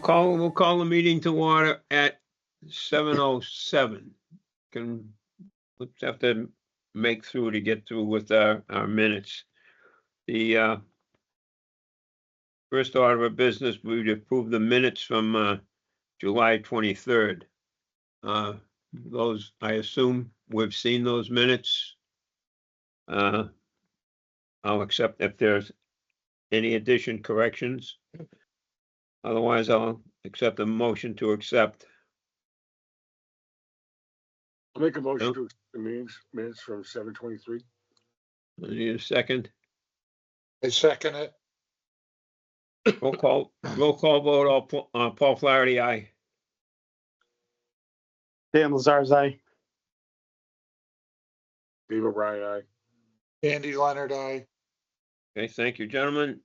We'll call the meeting to order at 7:07. Let's have to make through to get through with our minutes. The first order of business, we would approve the minutes from July 23rd. Those, I assume we've seen those minutes. I'll accept if there's any addition, corrections. Otherwise, I'll accept a motion to accept. I'll make a motion to accept the minutes from 7:23. I need a second. I second it. Roll call vote. Paul Flaherty, aye. Dan Lazar's aye. Steve O'Brien, aye. Andy Leonard, aye. Okay, thank you, gentlemen.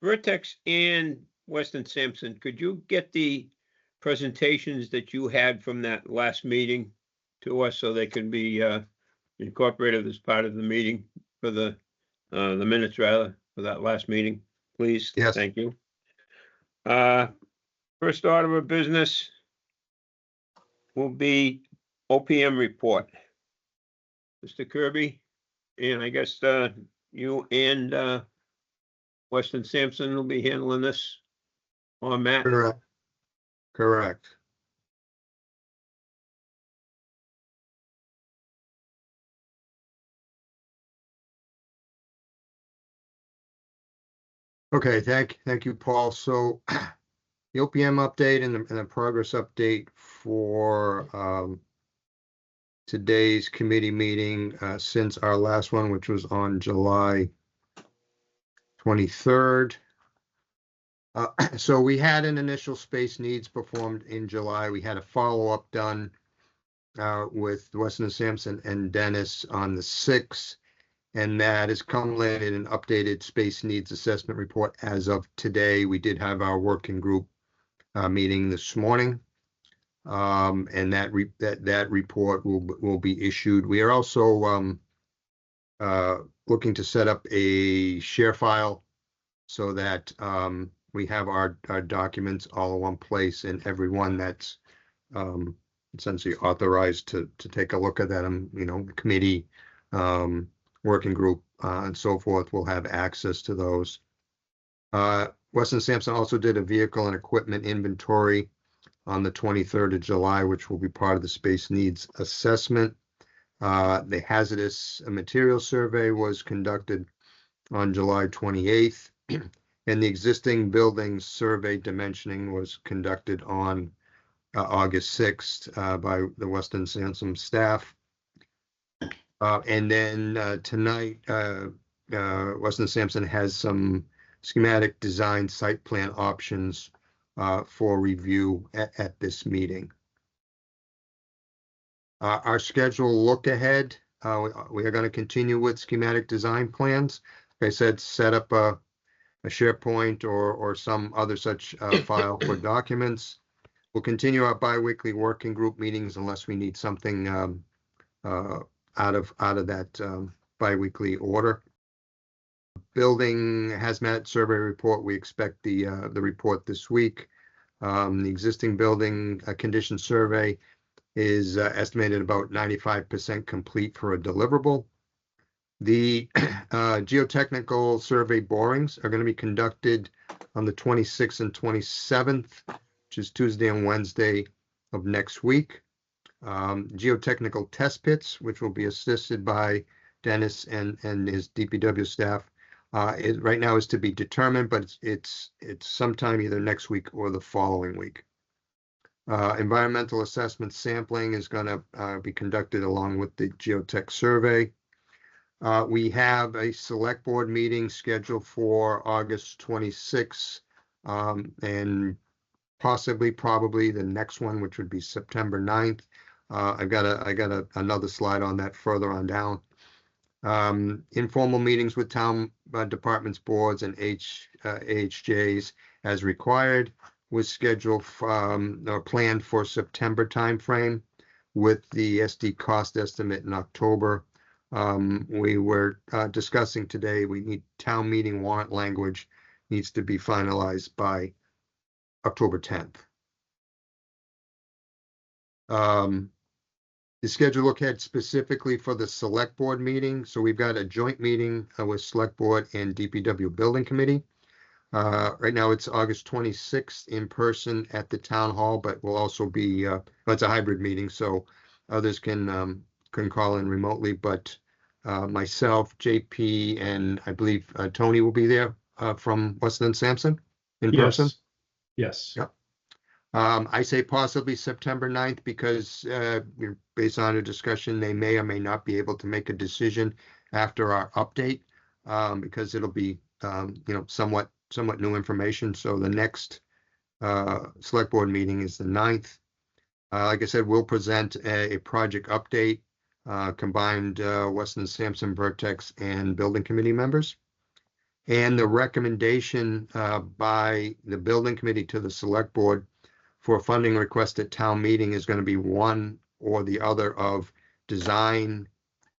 Vertex and Weston Sampson, could you get the presentations that you had from that last meeting to us so they can be incorporated as part of the meeting for the minutes, rather, for that last meeting, please? Yes. Thank you. First order of business will be OPM report. Mr. Kirby, and I guess you and Weston Sampson will be handling this, or Matt? Correct. Okay, thank you, Paul. So the OPM update and the progress update for today's committee meeting since our last one, which was on July 23rd. So we had an initial space needs performed in July. We had a follow-up done with Weston Sampson and Dennis on the 6th, and that has culminated in an updated space needs assessment report as of today. We did have our working group meeting this morning, and that report will be issued. We are also looking to set up a share file so that we have our documents all in one place, and everyone that's essentially authorized to take a look at them, the committee, working group, and so forth, will have access to those. Weston Sampson also did a vehicle and equipment inventory on the 23rd of July, which will be part of the space needs assessment. The hazardous material survey was conducted on July 28th. And the existing buildings survey dimensioning was conducted on August 6th by the Weston Sampson staff. And then tonight, Weston Sampson has some schematic design site plan options for review at this meeting. Our schedule look ahead, we are going to continue with schematic design plans. Like I said, set up a SharePoint or some other such file for documents. We'll continue our bi-weekly working group meetings unless we need something out of that bi-weekly order. Building hazmat survey report, we expect the report this week. The existing building condition survey is estimated about 95% complete for a deliverable. The geotechnical survey borings are going to be conducted on the 26th and 27th, which is Tuesday and Wednesday of next week. Geotechnical test pits, which will be assisted by Dennis and his DPW staff, right now is to be determined, but it's sometime either next week or the following week. Environmental assessment sampling is going to be conducted along with the geotech survey. We have a select board meeting scheduled for August 26th, and probably the next one, which would be September 9th. I got another slide on that further on down. Informal meetings with town departments, boards, and AHJs as required was scheduled or planned for September timeframe, with the SD cost estimate in October. We were discussing today, we need town meeting warrant language needs to be finalized by October 10th. The schedule look ahead specifically for the select board meeting. So we've got a joint meeting with select board and DPW Building Committee. Right now it's August 26th in person at the town hall, but will also be, it's a hybrid meeting, so others can call in remotely, but myself, JP, and I believe Tony will be there from Weston and Sampson in person. Yes. Yep. I say possibly September 9th because based on a discussion, they may or may not be able to make a decision after our update because it'll be somewhat new information. So the next select board meeting is the 9th. Like I said, we'll present a project update, combined Weston Sampson, Vertex, and building committee members. And the recommendation by the building committee to the select board for a funding request at town meeting is going to be one or the other of design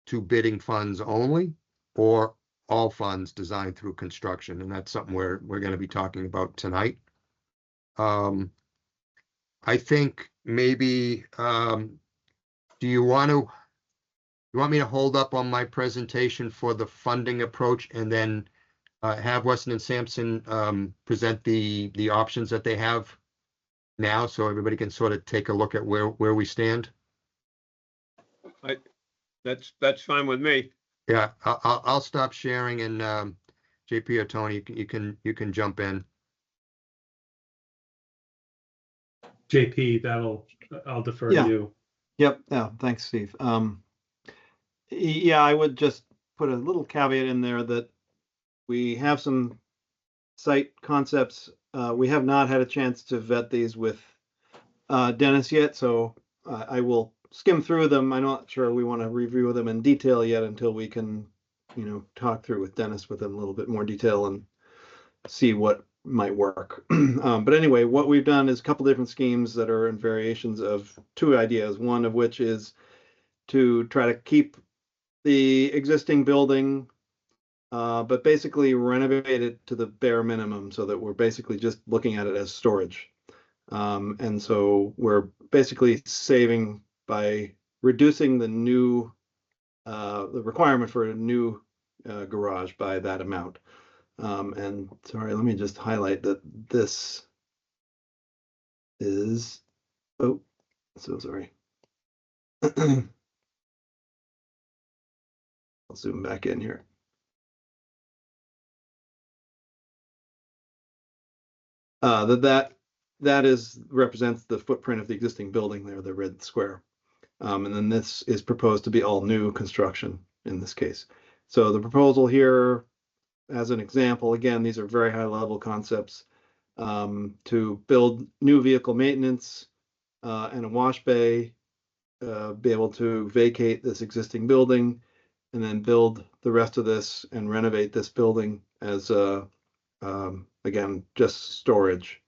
to bidding funds only, or all funds designed through construction. And that's something we're going to be talking about tonight. I think maybe, do you want me to hold up on my presentation for the funding approach and then have Weston and Sampson present the options that they have now, so everybody can sort of take a look at where we stand? That's fine with me. Yeah, I'll stop sharing, and JP or Tony, you can jump in. JP, I'll defer to you. Yep. Yeah. Thanks, Steve. Yeah, I would just put a little caveat in there that we have some site concepts. We have not had a chance to vet these with Dennis yet, so I will skim through them. I'm not sure we want to review them in detail yet until we can, talk through with Dennis with a little bit more detail and see what might work. But anyway, what we've done is a couple different schemes that are in variations of two ideas, one of which is to try to keep the existing building, but basically renovate it to the bare minimum so that we're basically just looking at it as storage. And so we're basically saving by reducing the requirement for a new garage by that amount. And sorry, let me just highlight that this is, oh, so sorry. I'll zoom back in here. That represents the footprint of the existing building there, the red square. And then this is proposed to be all new construction in this case. So the proposal here, as an example, again, these are very high level concepts, to build new vehicle maintenance and a wash bay, be able to vacate this existing building, and then build the rest of this and renovate this building as again, just storage.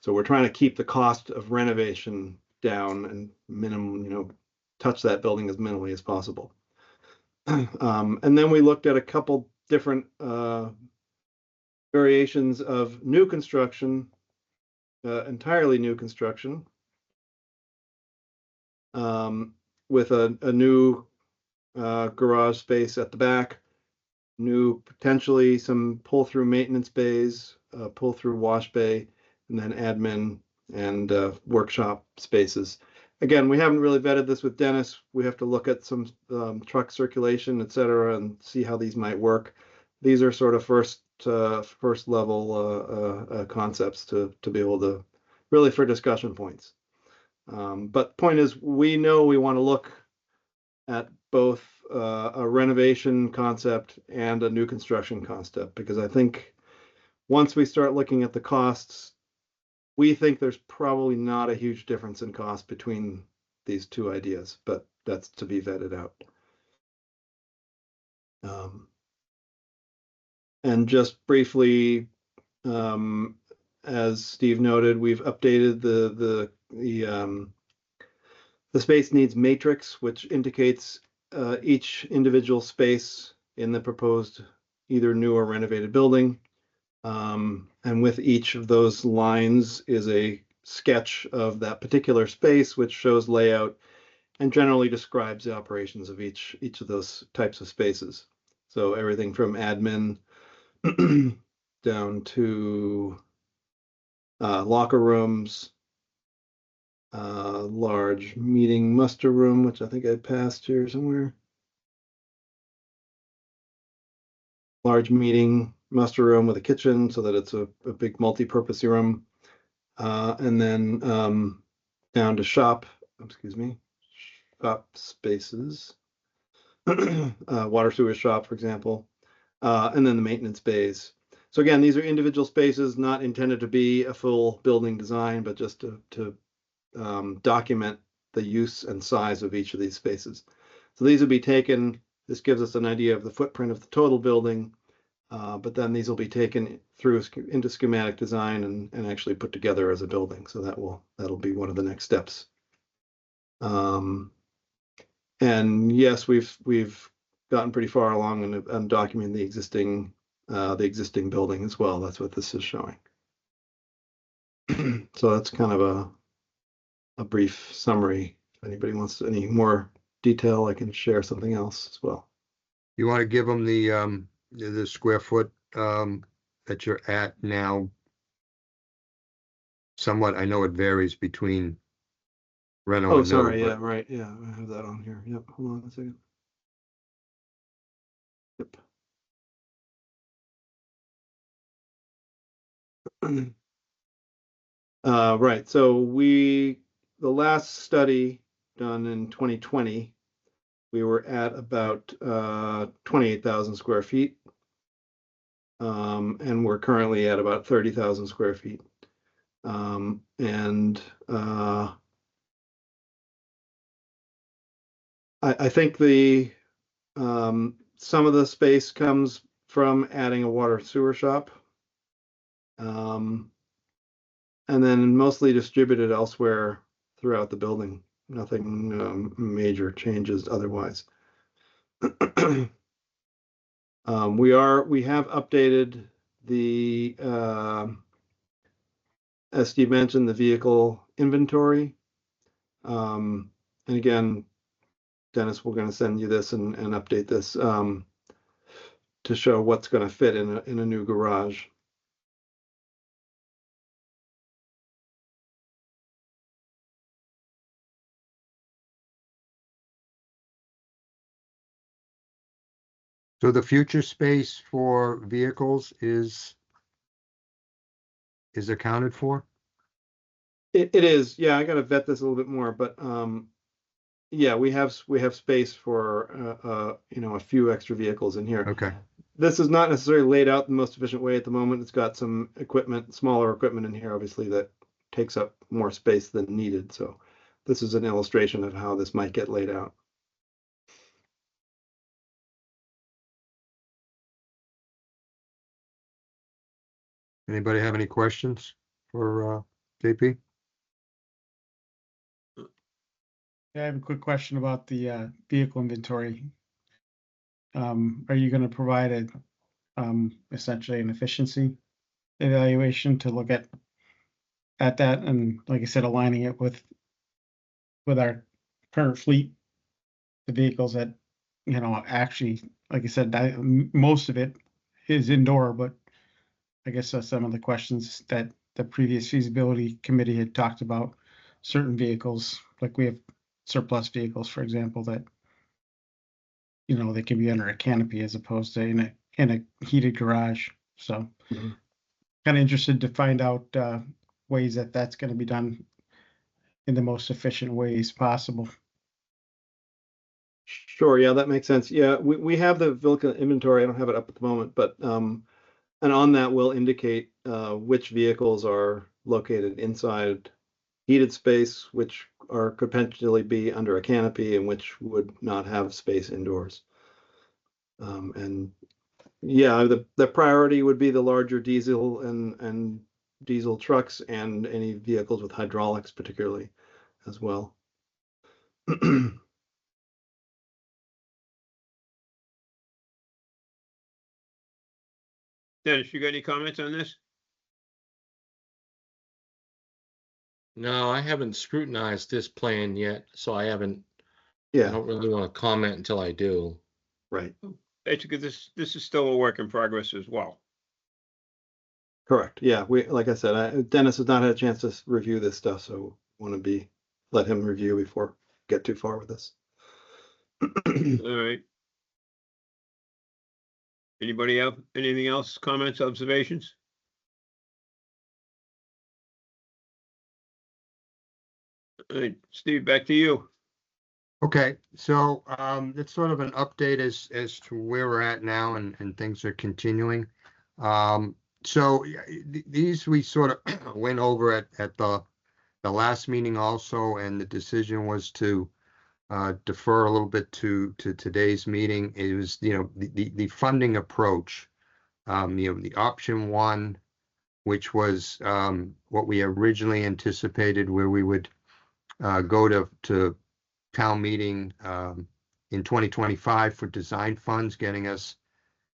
So we're trying to keep the cost of renovation down and minimum, touch that building as minimally as possible. And then we looked at a couple different variations of new construction, entirely new construction, with a new garage space at the back, new potentially some pull-through maintenance bays, pull-through wash bay, and then admin and workshop spaces. Again, we haven't really vetted this with Dennis. We have to look at some truck circulation, et cetera, and see how these might work. These are sort of first level concepts to be able to really for discussion points. But point is, we know we want to look at both a renovation concept and a new construction concept, because I think once we start looking at the costs, we think there's probably not a huge difference in cost between these two ideas, but that's to be vetted out. And just briefly, as Steve noted, we've updated the space needs matrix, which indicates each individual space in the proposed either new or renovated building. And with each of those lines is a sketch of that particular space, which shows layout and generally describes the operations of each of those types of spaces. So everything from admin down to locker rooms, large meeting muster room, which I think I passed here somewhere. Large meeting muster room with a kitchen so that it's a big multi-purpose room. And then down to shop spaces, water sewer shop, for example, and then the maintenance bays. So again, these are individual spaces not intended to be a full building design, but just to document the use and size of each of these spaces. So these will be taken, this gives us an idea of the footprint of the total building, but then these will be taken through into schematic design and actually put together as a building. So that'll be one of the next steps. And yes, we've gotten pretty far along in documenting the existing building as well. That's what this is showing. So that's kind of a brief summary. If anybody wants any more detail, I can share something else as well. You want to give them the square foot that you're at now? Somewhat, I know it varies between Reno Oh, and Middle, sorry. Yeah, but right. Yeah, I have that on here. Yep. Hold on a second. Yep. Right. So the last study done in 2020, we were at about 28,000 square feet. And we're currently at about 30,000 square feet. And I think some of the space comes from adding a water sewer shop. And then mostly distributed elsewhere throughout the building. Nothing major changes otherwise. We have updated the as Steve mentioned, the vehicle inventory. And again, Dennis, we're going to send you this and update this to show what's going to fit in a new garage. so the future space for vehicles is accounted for? It is, yeah. I got to vet this a little bit more, but yeah, we have space for a few extra vehicles in here. Okay. This is not necessarily laid out the most efficient way at the moment. It's got some equipment, smaller equipment in here, obviously, that takes up more space than needed. So this is an illustration of how this might get laid out. Anybody have any questions for JP? Yeah, I have a quick question about the vehicle inventory. Are you going to provide essentially an efficiency evaluation to look at that, and like I said, aligning it with our current fleet, the vehicles that actually, like I said, most of it is indoor, but I guess some of the questions that the previous feasibility committee had talked about, certain vehicles, like we have surplus vehicles, for example, that they can be under a canopy as opposed to in a heated garage. So Mhm. kind of interested to find out ways that that's going to be done in the most efficient ways possible. Sure, yeah, that makes sense. Yeah, we have the vehicle inventory. I don't have it up at the moment, but and on that will indicate which vehicles are located inside heated space, which could potentially be under a canopy, and which would not have space indoors. And yeah, the priority would be the larger diesel and diesel trucks and any vehicles with hydraulics, particularly as well. Dennis, you got any comments on this? No, I haven't scrutinized this plan yet, so I Yeah, don't really want to comment until I do. right. Basically, this is still a work in progress as well. Correct. Yeah, like I said, Dennis has not had a chance to review this stuff, so want to let him review before get too far with this. All right. Anybody have anything else? Comments, observations? All right, Steve, back to you. Okay, so it's sort of an update as to where we're at now and things are continuing. So these we sort of went over at the last meeting also, and the decision was to defer a little bit to today's meeting. It was, the funding approach, the option one, which was what we originally anticipated, where we would go to town meeting in 2025 for design funds, getting us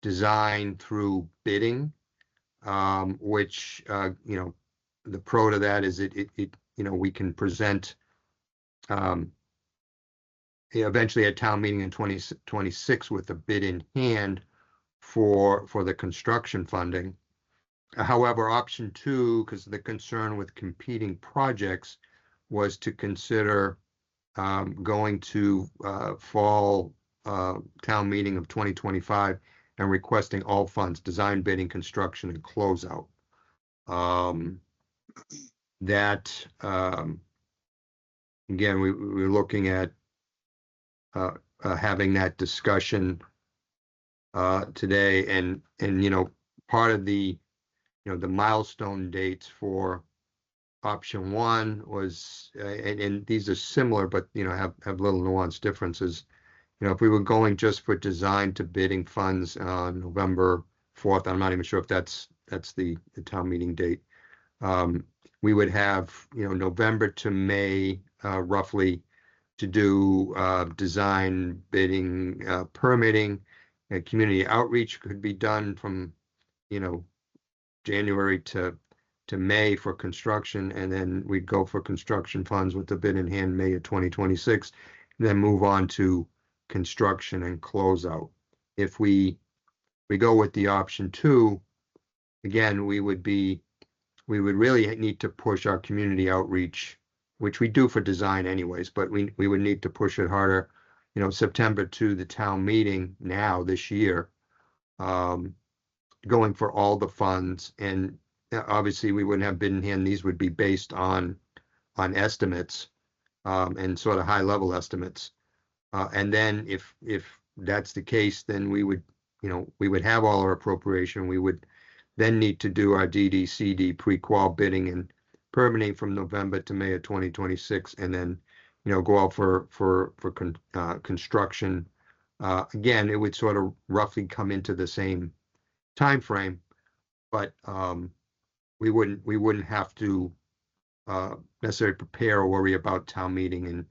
design through bidding, which, the pro to that is we can present eventually at town meeting in 2026 with a bid in hand for the construction funding. However, option two, because of the concern with competing projects, was to consider going to fall town meeting of 2025 and requesting all funds, design, bidding, construction, and closeout. That again, we're looking at having that discussion today, and part of the the milestone dates for option one was, and these are similar, but have little nuance differences. If we were going just for design to bidding funds on November 4th, I'm not even sure if that's the town meeting date. We would have November to May roughly to do design, bidding, permitting, and community outreach could be done from January to May for construction, and then we'd go for construction funds with the bid in hand May of 2026, then move on to construction and closeout. If we go with the option two, again, we would really need to push our community outreach, which we do for design anyways, but we would need to push it harder, September to the town meeting now this year, going for all the funds. And obviously we wouldn't have bid in hand. These would be based on estimates and sort of high level estimates. And then if that's the case, then we would have all our appropriation. We would then need to do our DD/CD pre-qual bidding and permitting from November to May of 2026, and then go out for construction. Again, it would sort of roughly come into the same time frame, but we wouldn't have to necessarily prepare or worry about town meeting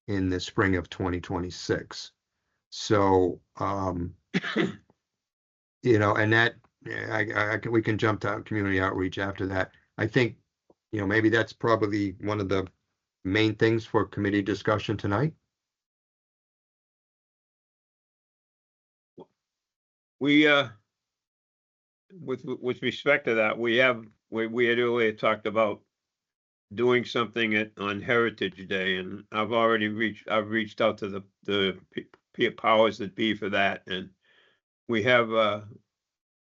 in the spring of 2026. So and that we can jump to community outreach after that. I think maybe that's probably one of the main things for committee discussion tonight. We with respect to that, we had earlier talked about doing something on Heritage Day, and I've reached out to the powers that be for that, and we have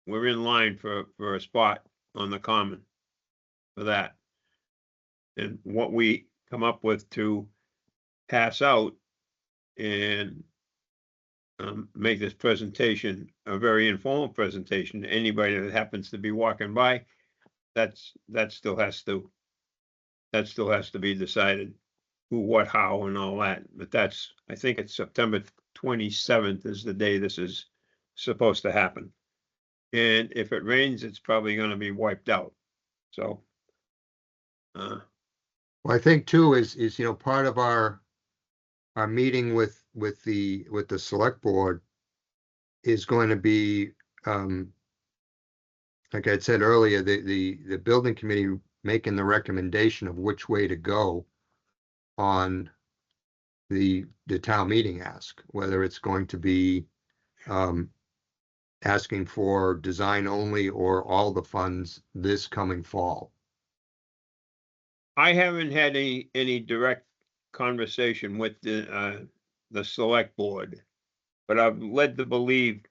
we're in line for a spot on the common for that. And what we come up with to pass out and make this presentation a very informal presentation to anybody that happens to be walking by, that still has to be decided, who, what, how, and all that. But I think it's September 27th is the day this is supposed to happen. And if it rains, it's probably going to be wiped out. So, well, I think too is part of our meeting with the select board is going to be like I said earlier, the building committee making the recommendation of which way to go on the town meeting ask, whether it's going to be asking for design only or all the funds this coming fall. I haven't had any direct conversation with the select board, but I've led to believe,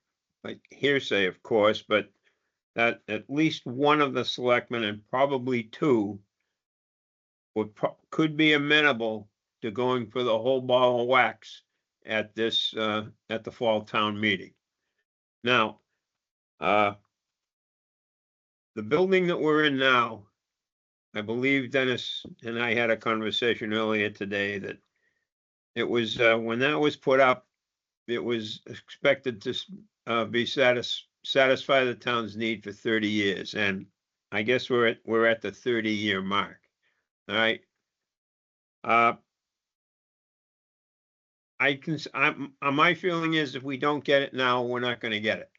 like hearsay, of course, but that at least one of the selectmen and probably two could be amenable to going for the whole ball of wax at this at the fall town meeting. Now, the building that we're in now, I believe Dennis and I had a conversation earlier today that it was, when that was put up, it was expected to be satisfy the town's need for 30 years. And I guess we're at the 30-year mark. All right. My feeling is if we don't get it now, we're not going to get it.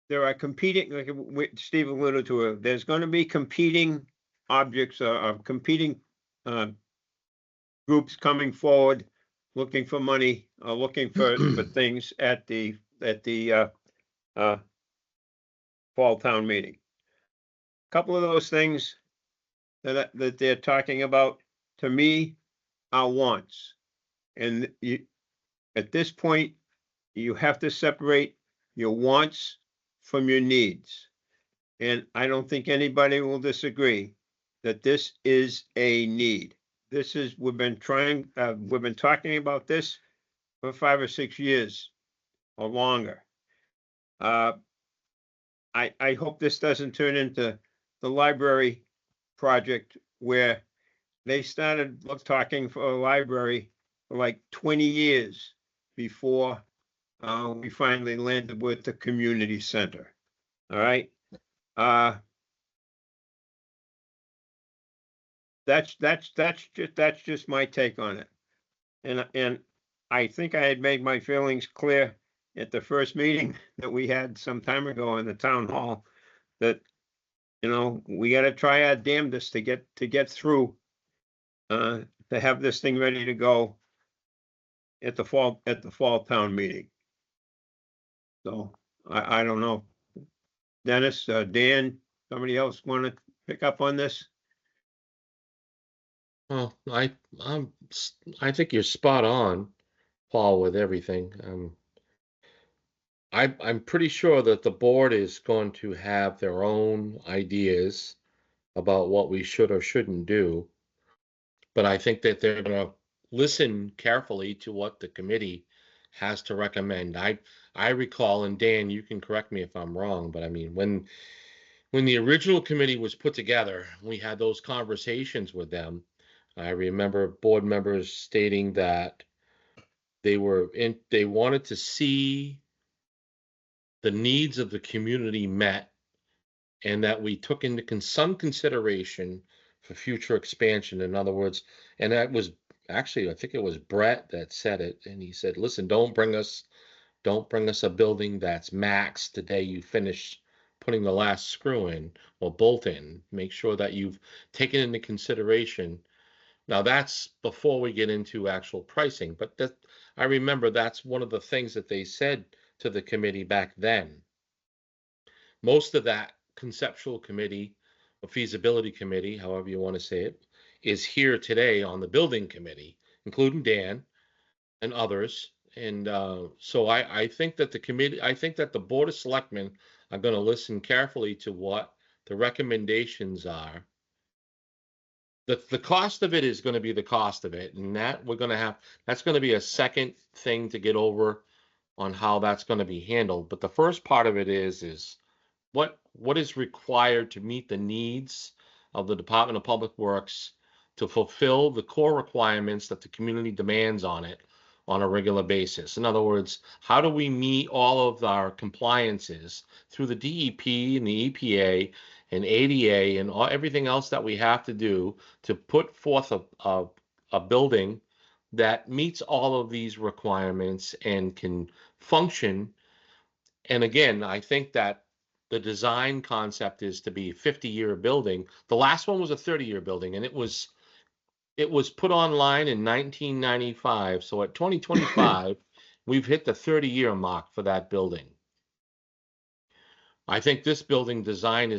There are competing, like Steve alluded to it, there's going to be competing objects of competing groups coming forward, looking for money, looking for things at the fall town meeting. A couple of those things that they're talking about, to me, are wants. And at this point, you have to separate your wants from your needs. And I don't think anybody will disagree that this is a need. We've been talking about this for 5 or 6 years or longer. I hope this doesn't turn into the library project where they started talking for a library for like 20 years before we finally landed with the community center. All right. That's just my take on it. And I think I had made my feelings clear at the first meeting that we had some time ago in the town hall that, you know, we got to try our damnedest to get through, to have this thing ready to go at the fall town meeting. So I don't know. Dennis, Dan, somebody else want to pick up on this? Well, I think you're spot on, Paul, with everything. I'm pretty sure that the board is going to have their own ideas about what we should or shouldn't do. But I think that they're going to listen carefully to what the committee has to recommend. I recall, and Dan, you can correct me if I'm wrong, but I mean, when the original committee was put together, we had those conversations with them. I remember board members stating that they wanted to see the needs of the community met, and that we took into some consideration for future expansion. In other words, and that was actually, I think it was Brett that said it, and he said, listen, don't bring us a building that's maxed the day you finish putting the last screw in or bolt in. Make sure that you've taken into consideration. Now that's before we get into actual pricing, but I remember that's one of the things that they said to the committee back then. Most of that conceptual committee or feasibility committee, however you want to say it, is here today on the building committee, including Dan and others. And so I think that the Board of Selectmen are going to listen carefully to what the recommendations are. The cost of it is going to be the cost of it, and that's going to be a second thing to get over on how that's going to be handled. But the first part of it is what is required to meet the needs of the Department of Public Works to fulfill the core requirements that the community demands on it on a regular basis. In other words, how do we meet all of our compliances through the DEP and the EPA and ADA and everything else that we have to do to put forth a building that meets all of these requirements and can function. And again, I think that the design concept is to be a 50-year building. The last one was a 30-year building, and it was put online in 1995. So at 2025, we've hit the 30-year mark for that building. I think this building design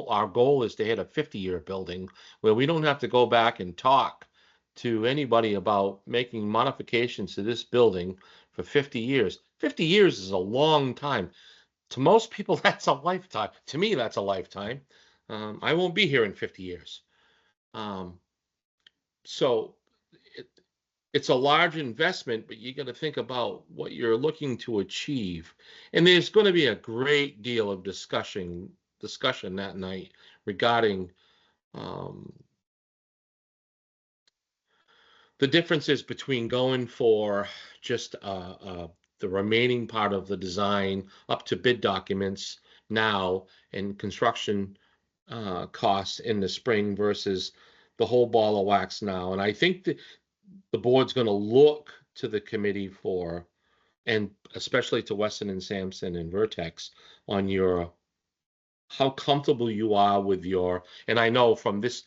our goal is to hit a 50-year building where we don't have to go back and talk to anybody about making modifications to this building for 50 years. 50 years is a long time. To most people, that's a lifetime. To me, that's a lifetime. I won't be here in 50 years. So it's a large investment, but you got to think about what you're looking to achieve. And there's going to be a great deal of discussion that night regarding the differences between going for just the remaining part of the design up to bid documents now and construction costs in the spring versus the whole ball of wax now. And I think that the board's going to look to the committee for, and especially to Weston and Sampson and Vertex, on your how comfortable you are with your. And I know from this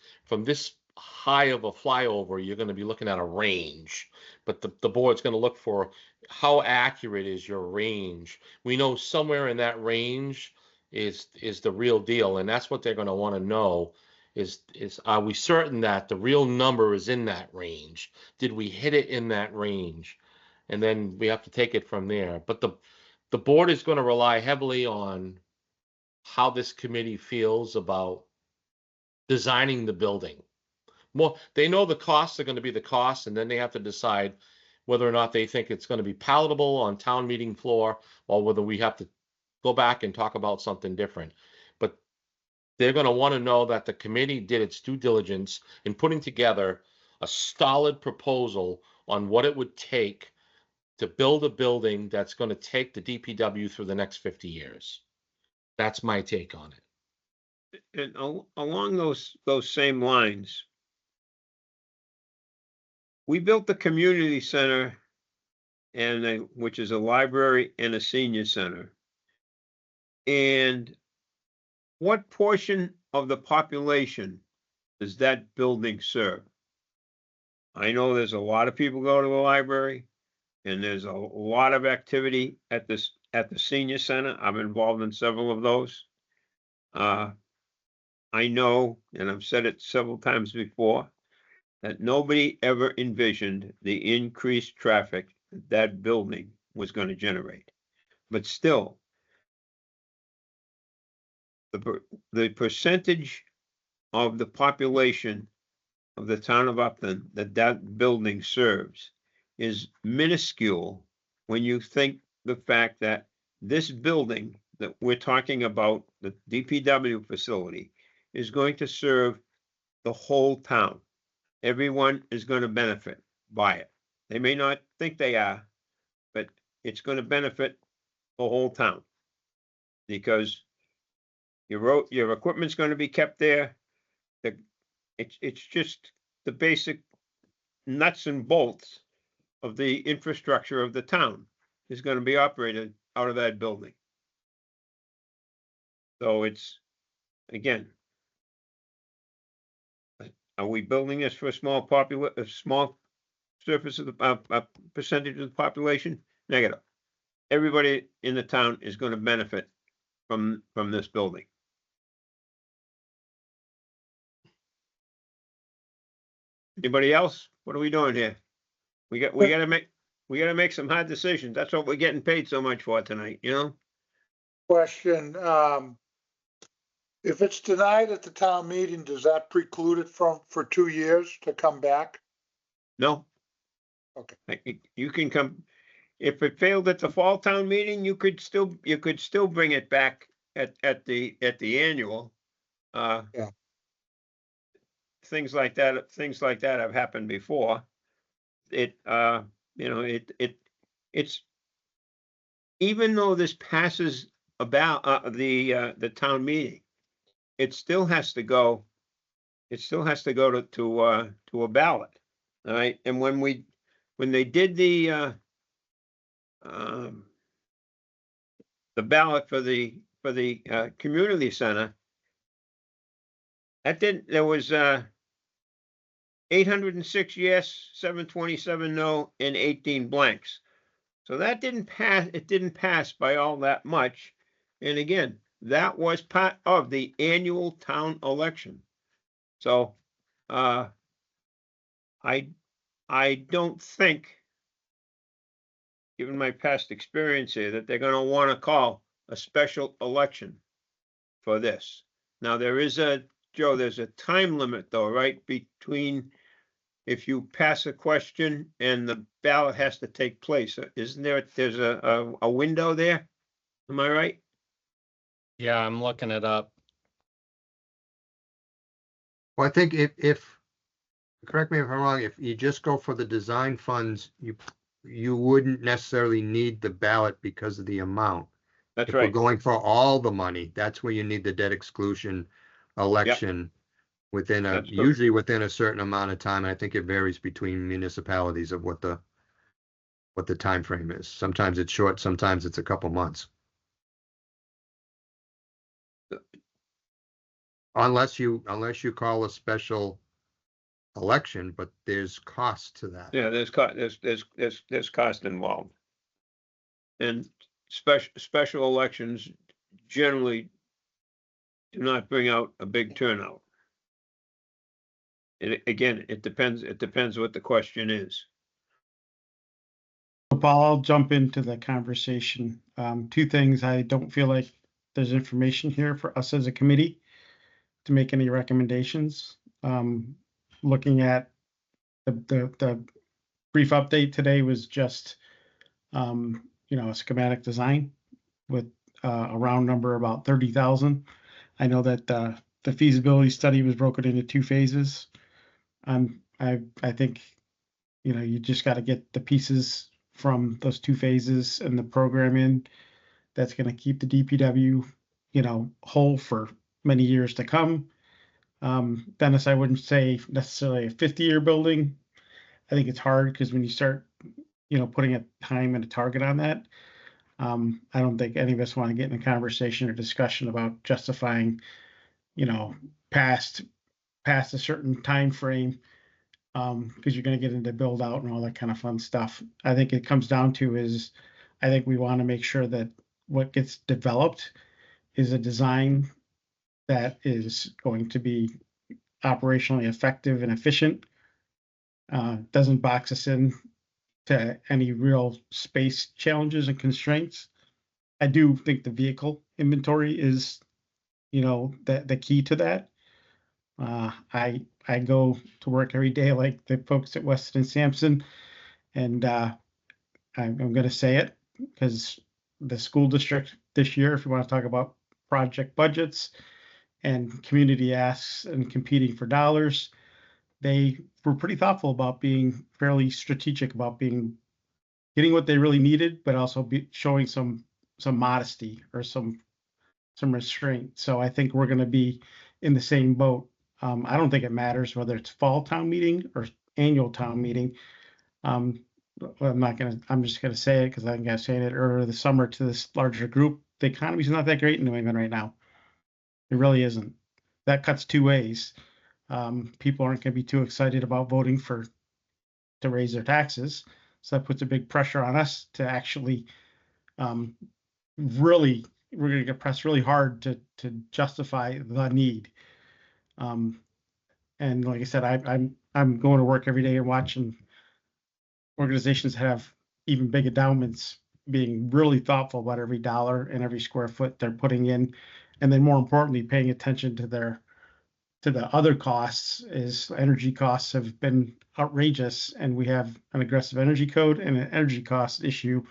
high of a flyover, you're going to be looking at a range, but the board's going to look for how accurate is your range. We know somewhere in that range is the real deal, and that's what they're going to want to know. Is are we certain that the real number is in that range? Did we hit it in that range? And then we have to take it from there. But the board is going to rely heavily on how this committee feels about designing the building. Well, they know the costs are going to be the costs, and then they have to decide whether or not they think it's going to be palatable on town meeting floor, or whether we have to go back and talk about something different. But they're going to want to know that the committee did its due diligence in putting together a solid proposal on what it would take to build a building that's going to take the DPW through the next 50 years. That's my take on it. And along those same lines, we built the community center, and which is a library and a senior center. And what portion of the population does that building serve? I know there's a lot of people go to the library, and there's a lot of activity at the senior center. I'm involved in several of those. I know, and I've said it several times before, that nobody ever envisioned the increased traffic that building was going to generate. But still, the percentage of the population of the town of Upton that building serves is minuscule when you think the fact that this building that we're talking about, the DPW facility, is going to serve the whole town. Everyone is going to benefit by it. They may not think they are, but it's going to benefit the whole town, because your equipment's going to be kept there. It's just the basic nuts and bolts of the infrastructure of the town is going to be operated out of that building. So it's, again, are we building this for a small surface of the percentage of the population? Negative. Everybody in the town is going to benefit from this building. Anybody else? What are we doing here? We gotta make some hard decisions. That's what we're getting paid so much for tonight, you know? Question, if it's denied at the town meeting, does that preclude it for 2 years to come back? No. Okay. You can come, if it failed at the fall town meeting, you could still bring it back at the annual. Yeah. Things like that have happened before. It's even though this passes about the town meeting, it still has to go to a ballot. All right, and when they did the ballot for the community center, there was 806 yes, 727 no, and 18 blanks. So that didn't pass. It didn't pass by all that much. And again, that was part of the annual town election. So I don't think, given my past experience here, that they're going to want to call a special election for this. Now, there's a time limit though, right? Between if you pass a question and the ballot has to take place. Isn't there, there's a window there? Am I right? Yeah, I'm looking it up. Well, I think if, correct me if I'm wrong, if you just go for the design funds, you wouldn't necessarily need the ballot because of the amount. That's If we're right. going for all the money, that's where you need the debt exclusion election within That's true. usually within a certain amount of time. And I think it varies between municipalities of what the time frame is. Sometimes it's short, sometimes it's a couple months. Unless you call a special election, but there's cost to that. Yeah, there's cost involved. And special elections generally do not bring out a big turnout. And again, it depends what the question is. Paul, I'll jump into the conversation. Two things. I don't feel like there's information here for us as a committee to make any recommendations. Looking at the brief update today was just, a schematic design with a round number about 30,000. I know that the feasibility study was broken into 2 phases. I think, you just got to get the pieces from those 2 phases and the program in that's going to keep the DPW, whole for many years to come. Dennis, I wouldn't say necessarily a 50-year building. I think it's hard because when you start, putting a time and a target on that, I don't think any of us want to get in a conversation or discussion about justifying, past a certain time frame, because you're going to get into build out and all that kind of fun stuff. I think it comes down to is, I think we want to make sure that what gets developed is a design that is going to be operationally effective and efficient, doesn't box us in to any real space challenges and constraints. I do think the vehicle inventory is, the key to that. I go to work every day like the folks at Weston and Sampson, and I'm going to say it because the school district this year, if you want to talk about project budgets and community asks and competing for dollars, they were pretty thoughtful about being fairly strategic about getting what they really needed, but also showing some modesty or some restraint. So I think we're going to be in the same boat. I don't think it matters whether it's fall town meeting or annual town meeting. I'm just going to say it because I think I was saying it earlier this summer to this larger group. The economy's not that great in New England right now. It really isn't. That cuts 2 ways. People aren't going to be too excited about voting to raise their taxes. So that puts a big pressure on us to actually we're going to get pressed really hard to justify the need. And like I said, I'm going to work every day and watching organizations have even big endowments being really thoughtful about every dollar and every square foot they're putting in, and then more importantly, paying attention to the other costs. Is energy costs have been outrageous, and we have an aggressive energy code and an energy cost issue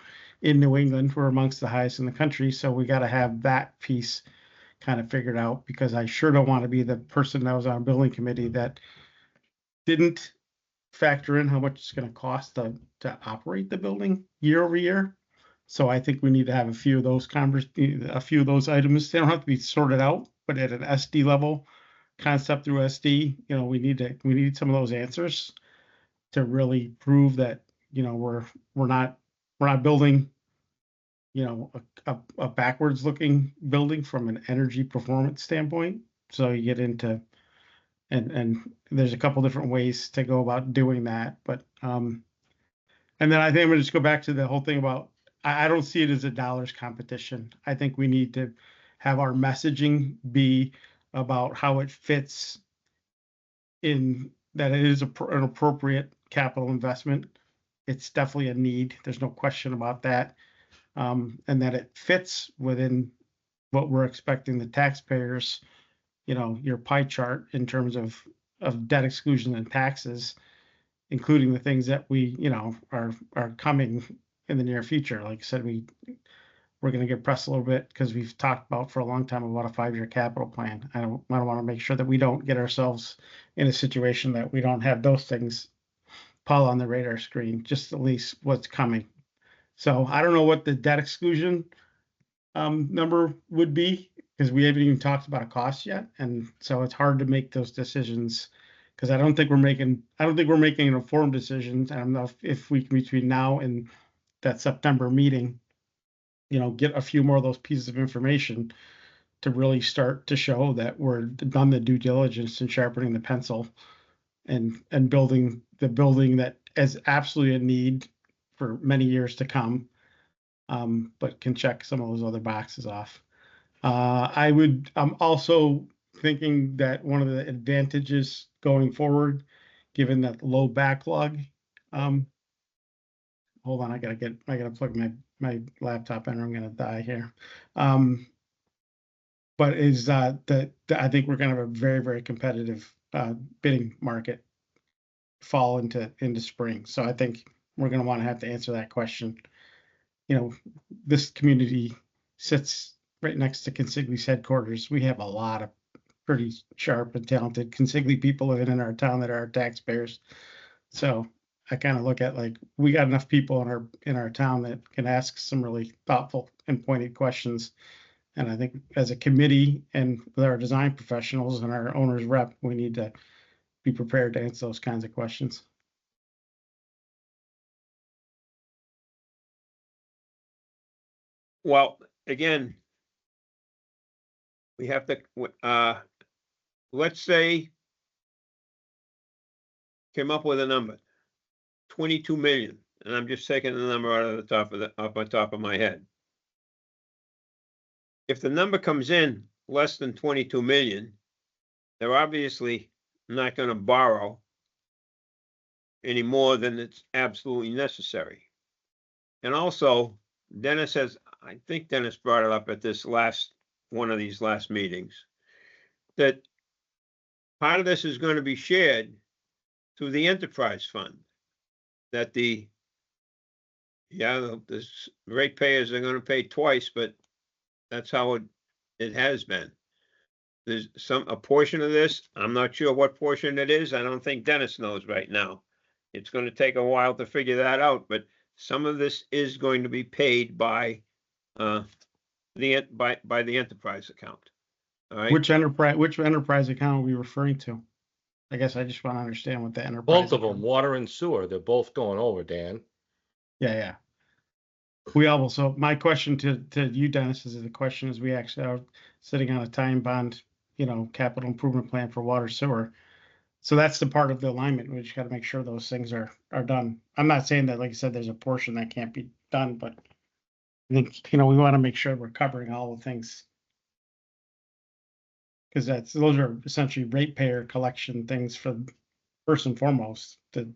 in New England. We're amongst the highest in the country, so we got to have that piece kind of figured out, because I sure don't want to be the person that was on a building committee that didn't factor in how much it's going to cost to operate the building year over year. So I think we need to have a few of those items. They don't have to be sorted out, but at an SD level, concept through SD, we need some of those answers. to really prove that, we're not building, a backwards looking building from an energy performance standpoint. So you get into, and there's a couple different ways to go about doing that, but, and then I think I'm gonna just go back to the whole thing about, I don't see it as a dollars competition. I think we need to have our messaging be about how it fits in, that it is an appropriate capital investment. It's definitely a need. There's no question about that. And that it fits within what we're expecting the taxpayers, your pie chart in terms of debt exclusion and taxes, including the things that we, are coming in the near future. Like I said, we're going to get pressed a little bit because we've talked about for a long time about a 5-year capital plan. I want to make sure that we don't get ourselves in a situation that we don't have those things pile on the radar screen, just at least what's coming. So I don't know what the debt exclusion number would be, because we haven't even talked about a cost yet, and so it's hard to make those decisions, because I don't think we're making an informed decision. I don't know if we can, between now and that September meeting, get a few more of those pieces of information to really start to show that we're done the due diligence and sharpening the pencil and building the building that is absolutely a need for many years to come, but can check some of those other boxes off. I'm also thinking that one of the advantages going forward, given that low backlog, hold on, I gotta plug my laptop in or I'm gonna die here. But is that I think we're gonna have a very, very competitive bidding market fall into spring. So I think we're gonna want to have to answer that question. This community sits right next to Consigli's headquarters. We have a lot of pretty sharp and talented Consigli people living in our town that are our taxpayers. So I kind of look at, like, we got enough people in our town that can ask some really thoughtful and pointed questions. And I think as a committee and with our design professionals and our owner's rep, we need to be prepared to answer those kinds of questions. Well, again, we have to, let's say, came up with a number, 22 million, and I'm just taking the number off the top of my head. If the number comes in less than 22 million, they're obviously not going to borrow any more than it's absolutely necessary. And also, I think Dennis brought it up at this one of these last meetings, that part of this is going to be shared through the enterprise fund, that the ratepayers are going to pay twice, but that's how it has been. There's a portion of this, I'm not sure what portion it is. I don't think Dennis knows right now. It's going to take a while to figure that out, but some of this is going to be paid by the enterprise account. All right. Which enterprise account are we referring to? I guess I just want to understand what the enterprise. Both of them, water and sewer, they're both going over, Dan. Yeah. We also, my question to you, Dennis, is the question is, we actually are sitting on a time bond, capital improvement plan for water sewer. So that's the part of the alignment. We just got to make sure those things are done. I'm not saying that, like I said, there's a portion that can't be done, but I think, we want to make sure we're covering all the things. Because those are essentially ratepayer collection things for, first and foremost, the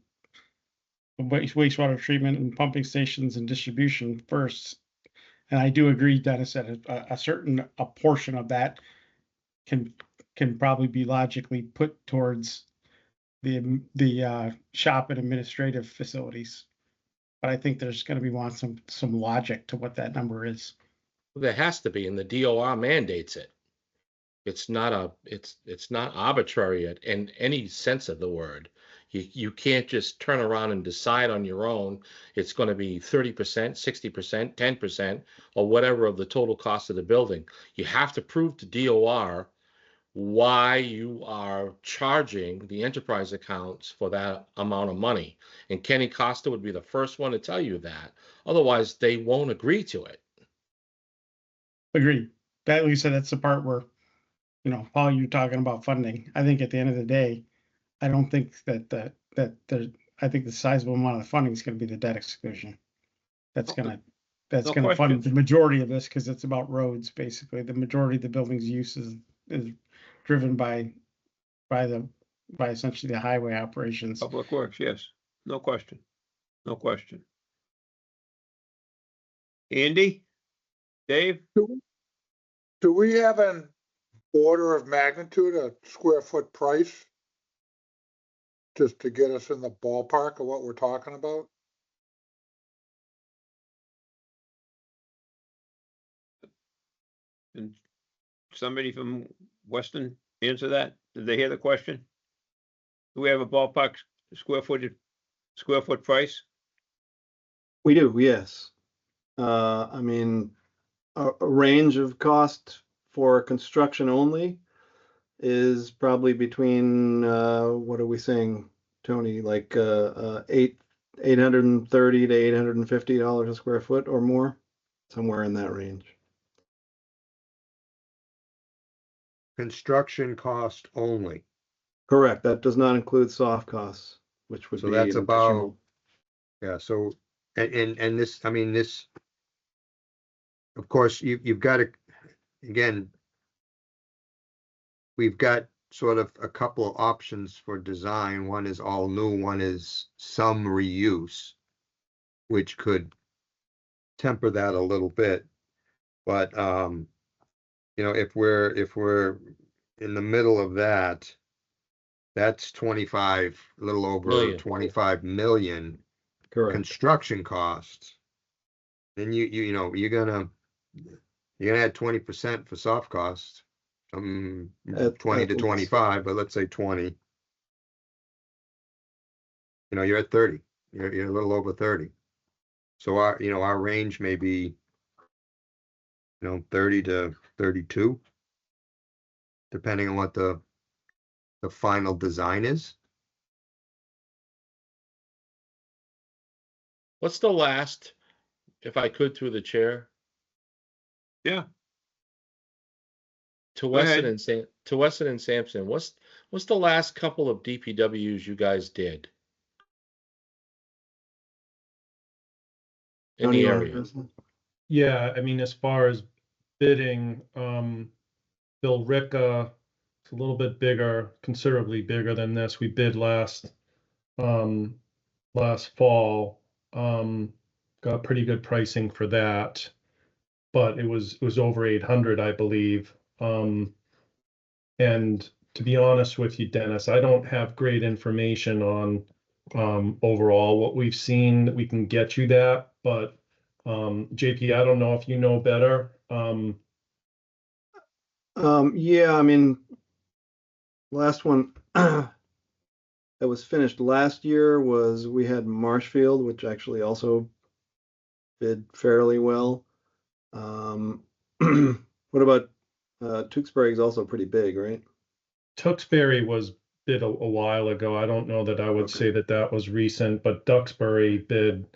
wastewater treatment and pumping stations and distribution first. And I do agree, Dennis, that a portion of that can probably be logically put towards the shop and administrative facilities. But I think there's going to be some logic to what that number is. There has to be, and the DOR mandates it. It's not arbitrary in any sense of the word. You can't just turn around and decide on your own. It's going to be 30%, 60%, 10%, or whatever of the total cost of the building. You have to prove to DOR why you are charging the enterprise accounts for that amount of money. And Kenny Costa would be the first one to tell you that. Otherwise, they won't agree to it. Agreed. That, like you said, that's the part where, Paul, you're talking about funding. I think at the end of the day, I don't think I think the sizable amount of the funding is gonna be the debt exclusion. That's No gonna fund the question. majority of this, because it's about roads, basically. The majority of the building's use is driven by essentially the highway operations. Public Works, yes, no question, no question. Andy? Dave? Do we have an order of magnitude, a square foot price? Just to get us in the ballpark of what we're talking about? Can somebody from Weston answer that? Did they hear the question? Do we have a ballpark square foot price? We do, yes. I mean, a range of cost for construction only is probably between, what are we saying, Tony? Like, $830 to $850 a square foot or more, somewhere in that range. Construction cost only. Correct. That does not include soft costs, which would So be that's an about, additional- yeah, so, and this, I mean, this, of course, you've got to, again, we've got sort of a couple of options for design. One is all new, one is some reuse, which could temper that a little bit. But, if we're in the middle of that, that's 25, a little over Million. 25 million Correct. construction costs. Then you're gonna add 20% for soft costs. 20 at to least. 25, but let's say 20. You're at 30. You're a little over 30. So our range may be 30 to 32, depending on what the final design is. What's the last, if I could through the chair, Yeah, to Go ahead. Weston and Sampson, what's the last couple of DPWs you guys did? In Tony, the you wanna area? address that? Yeah, I mean, as far as bidding, Bill Ricca, it's a little bit bigger, considerably bigger than this. We bid last fall. Got pretty good pricing for that, but it was over 800, I believe. And to be honest with you, Dennis, I don't have great information on overall what we've seen that we can get you that, but JP, I don't know if you know better. Yeah, I mean, last one that was finished last year was, we had Marshfield, which actually also bid fairly well. What about Tewksbury is also pretty big, right? Tewksbury was bid a while ago. I don't know that I would Okay. say that was recent, but Duxbury bid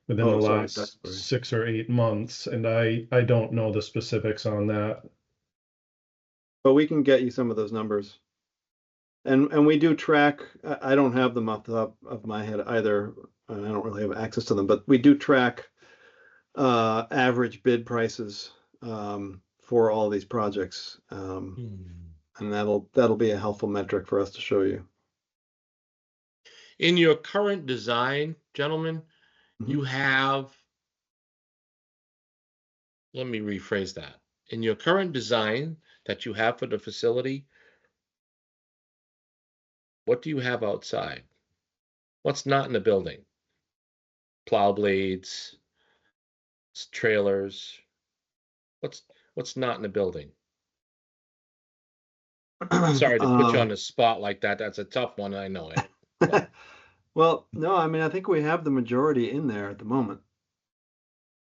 within the Oh, sorry, last Duxbury. 6 or 8 months, and I don't know the specifics on that. But we can get you some of those numbers. And we do track, I don't have them off the top of my head either. I don't really have access to them, but we do track average bid prices for all these projects. And that'll be a helpful metric for us to show you. In your current design, gentlemen, Mhm. you have, let me rephrase that. In your current design that you have for the facility, what do you have outside? What's not in the building? Plow blades, trailers. What's not in the building? Sorry to put you on the spot like that. That's a tough one, I know it. Well, no, I mean, I think we have the majority in there at the moment.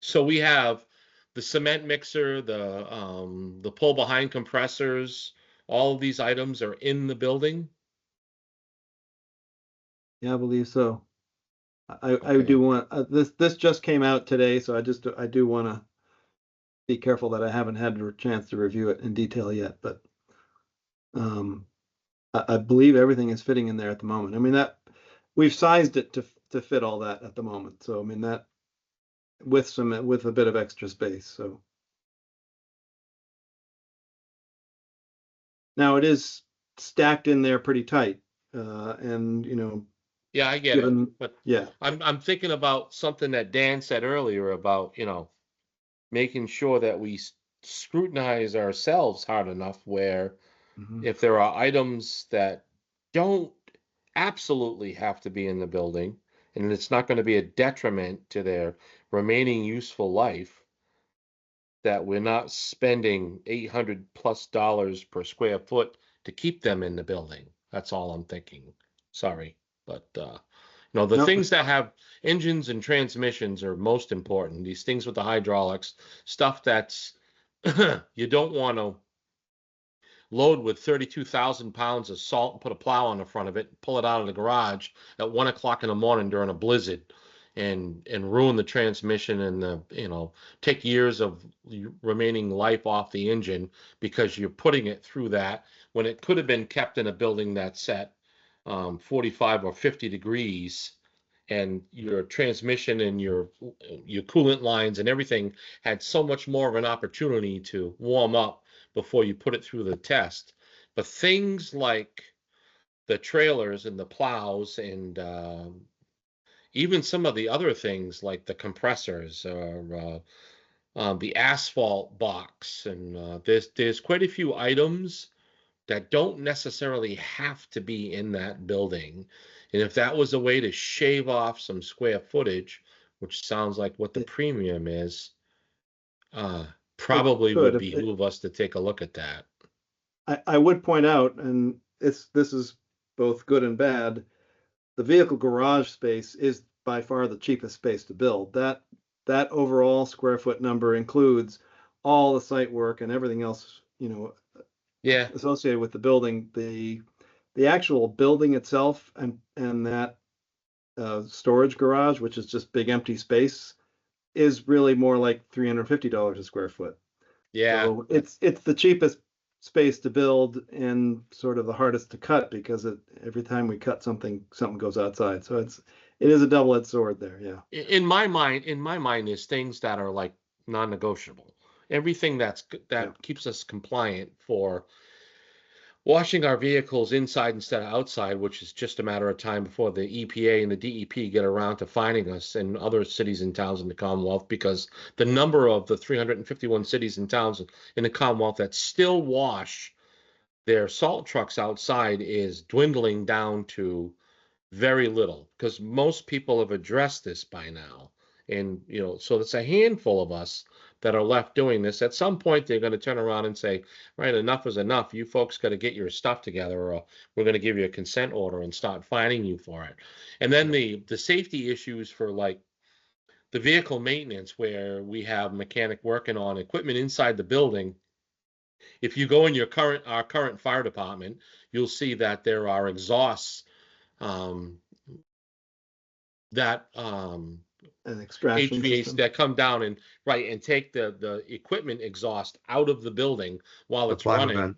So we have the cement mixer, the pull behind compressors, all of these items are in the building? Yeah, I believe so. I Okay. do want, this just came out today, so I do want to be careful that I haven't had a chance to review it in detail yet, but I believe everything is fitting in there at the moment. I mean, that we've sized it to fit all that at the moment. So I mean that with a bit of extra space. So now it is stacked in there pretty tight, and Yeah, I get given it. But yeah. I'm thinking about something that Dan said earlier about, making sure that we scrutinize ourselves hard enough where Mhm. if there are items that don't absolutely have to be in the building and it's not going to be a detriment to their remaining useful life, that we're not spending $800+ per square foot to keep them in the building. That's all I'm thinking. Sorry, but the Nope. things that have engines and transmissions are most important. These things with the hydraulics, stuff that's you don't want to load with 32,000 pounds of salt and put a plow on the front of it, pull it out of the garage at 1 o'clock in the morning during a blizzard, and ruin the transmission and take years of remaining life off the engine because you're putting it through that when it could have been kept in a building that's set 45 or 50 degrees, and your transmission and your coolant lines and everything had so much more of an opportunity to warm up before you put it through the test. But things like the trailers and the plows and even some of the other things like the compressors or the asphalt box, and there's quite a few items that don't necessarily have to be in that building. And if that was a way to shave off some square footage, which sounds like what the premium is, probably could would if it, behoove us to take a look at that. I would point out, and this is both good and bad. The vehicle garage space is by far the cheapest space to build. That overall square foot number includes all the site work and everything else, Yeah, associated with the building. The actual building itself and that storage garage, which is just big empty space, is really more like $350 a square foot. yeah. So it's the cheapest space to build and sort of the hardest to cut because every time we cut something goes outside. So it is a double-edged sword there. Yeah. In my mind, is things that are like non-negotiable. Everything that Yeah. keeps us compliant for washing our vehicles inside instead of outside, which is just a matter of time before the EPA and the DEP get around to finding us and other cities and towns in the Commonwealth, because the number of the 351 cities and towns in the Commonwealth that still wash their salt trucks outside is dwindling down to very little, because most people have addressed this by now. And, so it's a handful of us that are left doing this. At some point, they're going to turn around and say, right, enough is enough. You folks got to get your stuff together, or we're going to give you a consent order and start fining you for it. And then the safety issues for like the vehicle maintenance, where we have mechanic working on equipment inside the building. If you go in our current fire department, you'll see that there are exhausts that An extraction HVAC system. that come down and take the equipment exhaust out of the building while The it's fire running. vent.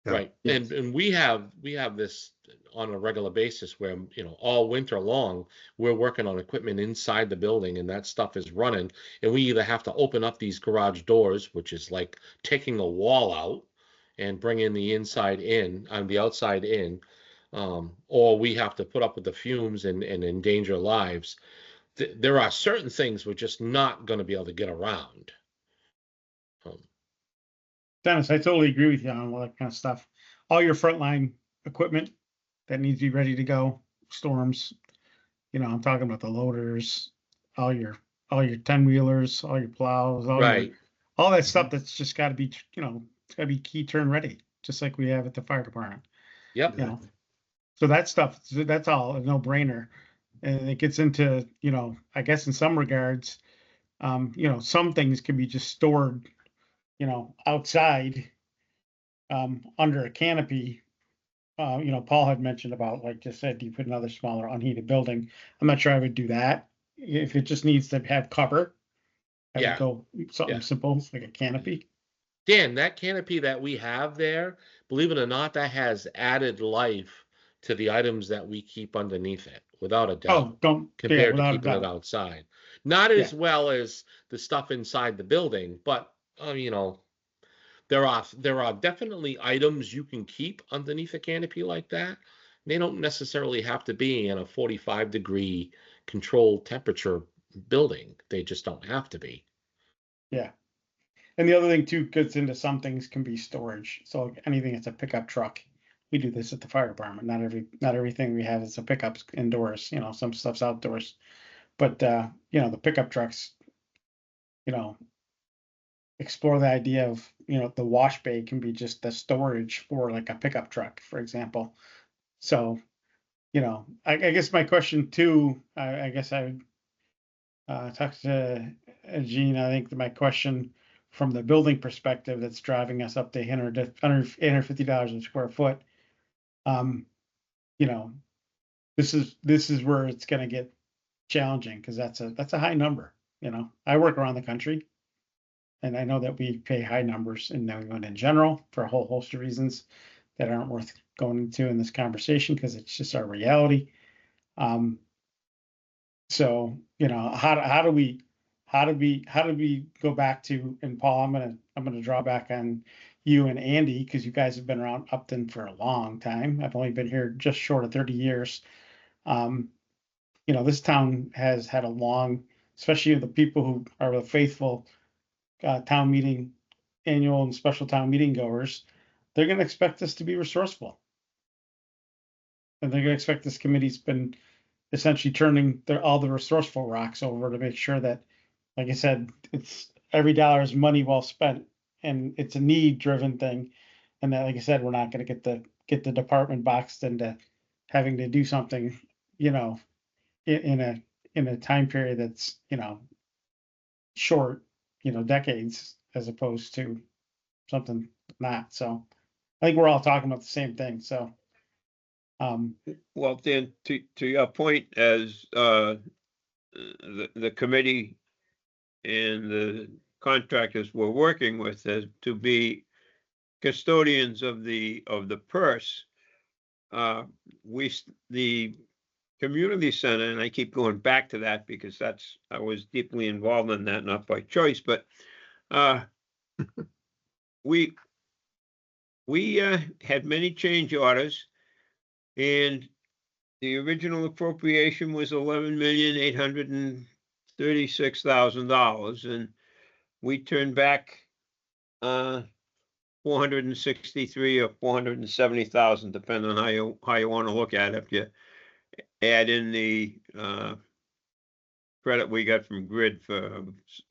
Yeah. Right. Yes. And we have this on a regular basis where, all winter long, we're working on equipment inside the building and that stuff is running. And we either have to open up these garage doors, which is like taking a wall out and bringing the inside in and the outside in, or we have to put up with the fumes and endanger lives. There are certain things we're just not going to be able to get around. Dennis, I totally agree with you on all that kind of stuff. All your frontline equipment that needs to be ready to go, storms, I'm talking about the loaders, all your 10-wheelers, all your plows, Right. all that stuff that's just got to be, it's got to be key turn ready, just like we have at the fire department. Yep. So that stuff, that's all a no-brainer. And it gets into, I guess in some regards, some things can be just stored, outside under a canopy, Paul had mentioned about, like just said, you put another smaller unheated building. I'm not sure I would do that. If it just needs to have cover, I would Yeah. go something Yeah. simple, like a canopy. Dan, that canopy that we have there, believe it or not, that has added life to the items that we keep underneath it, without a doubt, Yeah, compared to without a keeping it doubt. outside. Not Yeah. as well as the stuff inside the building, but there are definitely items you can keep underneath a canopy like that. They don't necessarily have to be in a 45-degree controlled temperature building. They just don't have to be. Yeah. And the other thing too gets into some things can be storage. So like anything that's a pickup truck, we do this at the fire department. Not everything we have is a pickup indoors. Some stuff's outdoors. But the pickup trucks, explore the idea of the wash bay can be just the storage for like a pickup truck, for example. So I guess my question too, I guess I would talk to Gene. I think that my question from the building perspective that's driving us up to $850 a square foot, this is where it's going to get challenging, because that's a high number. I work around the country, and I know that we pay high numbers in New England in general for a whole host of reasons that aren't worth going into in this conversation, because it's just our reality. So how do we go back to, and Paul, I'm gonna draw back on you and Andy, because you guys have been around Upton for a long time. I've only been here just short of 30 years. This town has had a long, especially the people who are the faithful town meeting, annual and special town meeting goers. They're going to expect us to be resourceful, and they're going to expect this committee's been essentially turning all the resourceful rocks over to make sure that, like I said, it's every dollar is money well spent, and it's a need driven thing. And that, like I said, we're not going to get the department boxed into having to do something, in a time period that's, short, decades, as opposed to something not. So I think we're all talking about the same thing. So Well, Dan, to your point, as the committee and the contractors we're working with as to be custodians of the purse, the community center, and I keep going back to that because I was deeply involved in that, not by choice, but we had many change orders, and the original appropriation was $11,836,000, and we turned back 463 or 470,000, depending on how you want to look at it. If you add in the credit we got from Grid for,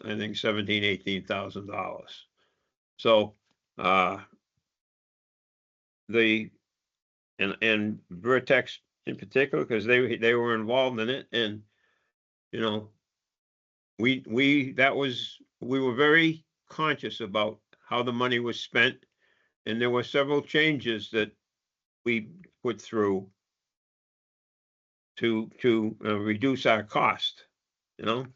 I think, $18,000. So and Vertex in particular, because they were involved in it, and we were very conscious about how the money was spent, and there were several changes that we put through to reduce our cost, and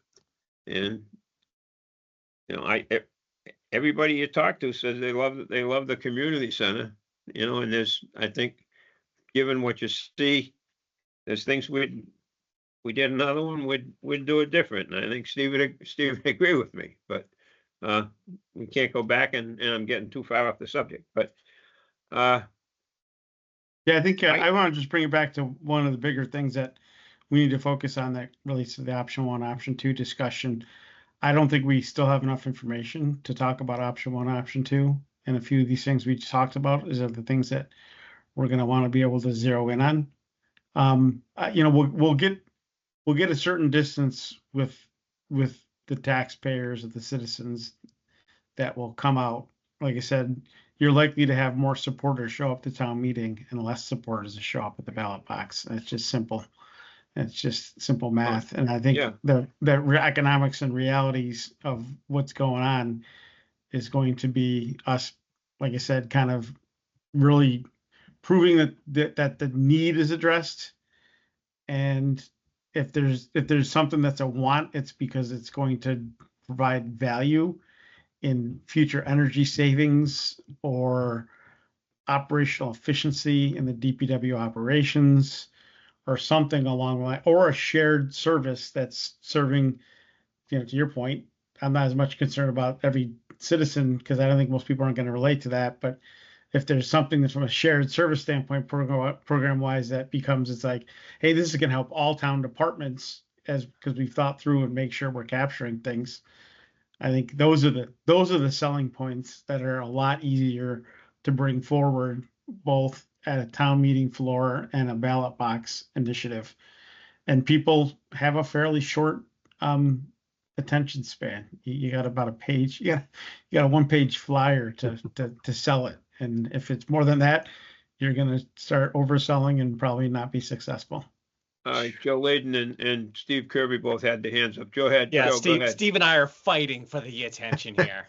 everybody you talk to says they love the community center, and I think, given what you see, there's things we did another one, we'd do it different, and I think Steve would agree with me, but we can't go back, and I'm getting too far off the subject, but yeah, I think I want to just bring it back to one of the bigger things that we need to focus on that relates to the option 1, option 2 discussion. I don't think we still have enough information to talk about option 1, option 2, and a few of these things we just talked about are the things that we're going to want to be able to zero in on. We'll get a certain distance with the taxpayers of the citizens that will come out. Like I said, you're likely to have more supporters show up to town meeting and less supporters to show up at the ballot box. That's just simple. It's just simple math. And I think the economics and realities of what's going on is going to be us, like I said, kind of really proving that the need is addressed. And if there's something that's a want, it's because it's going to provide value in future energy savings or operational efficiency in the DPW operations or something along the line, or a shared service that's serving, to your point, I'm not as much concerned about every citizen because I don't think most people aren't going to relate to that. But if there's something that's from a shared service standpoint, program wise, that becomes, it's like, hey, this is going to help all town departments because we've thought through and make sure we're capturing things. I think those are the selling points that are a lot easier to bring forward, both at a town meeting floor and a ballot box initiative. And people have a fairly short attention span. You got about a page. You got a 1-page flyer to sell it. And if it's more than that, you're going to start overselling and probably not be successful. Joe Layden and Steve Kirby both had their hands up. Go ahead. Yeah, Joe, go ahead. Steve and I are fighting for the attention here.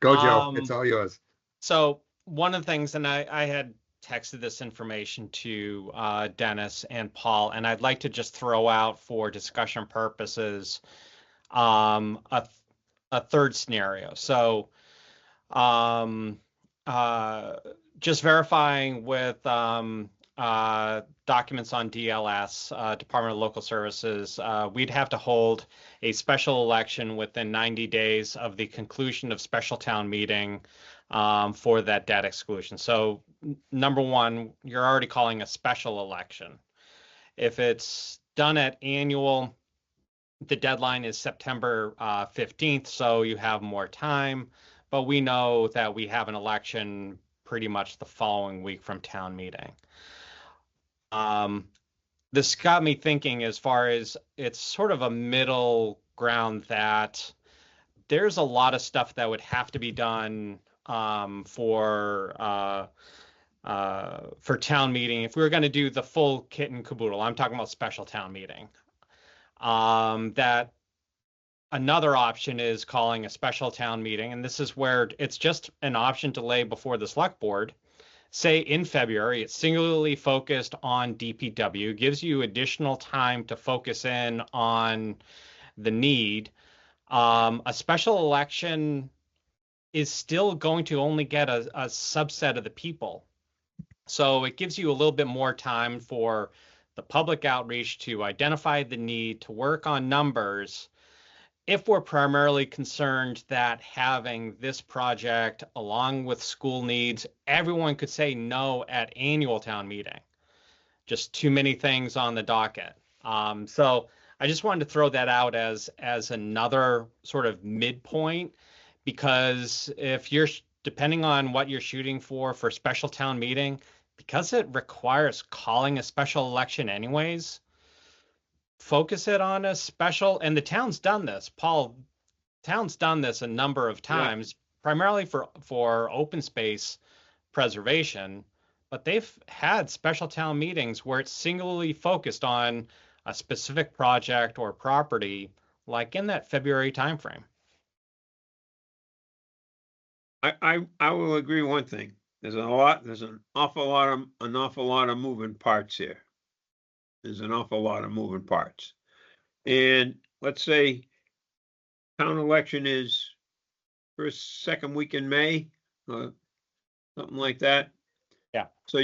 Go, Joe. It's all yours. So one of the things, and I had texted this information to Dennis and Paul, and I'd like to just throw out for discussion purposes a third scenario. So just verifying with documents on DLS, Department of Local Services, we'd have to hold a special election within 90 days of the conclusion of special town meeting for that debt exclusion. So number one, you're already calling a special election. If it's done at annual, the deadline is September 15th, so you have more time. But we know that we have an election pretty much the following week from town meeting. This got me thinking as far as it's sort of a middle ground that there's a lot of stuff that would have to be done for town meeting. If we were going to do the full kit and caboodle, I'm talking about special town meeting. That another option is calling a special town meeting, and this is where it's just an option to lay before the select board. Say in February, it's singularly focused on DPW, gives you additional time to focus in on the need. A special election is still going to only get a subset of the people. So it gives you a little bit more time for the public outreach to identify the need, to work on numbers. If we're primarily concerned that having this project along with school needs, everyone could say no at annual town meeting. Just too many things on the docket. So I just wanted to throw that out as another sort of midpoint, because if you're, depending on what you're shooting for special town meeting, because it requires calling a special election anyways, focus it on a special, and the town's done this. Paul, town's done this a number of times, primarily for open space preservation, but they've had special town meetings where it's singularly focused on a specific project or property, like in that February timeframe. I will agree one thing. There's an awful lot of moving parts here. There's an awful lot of moving parts. And let's say town election is first, second week in May, something like that. Yeah. So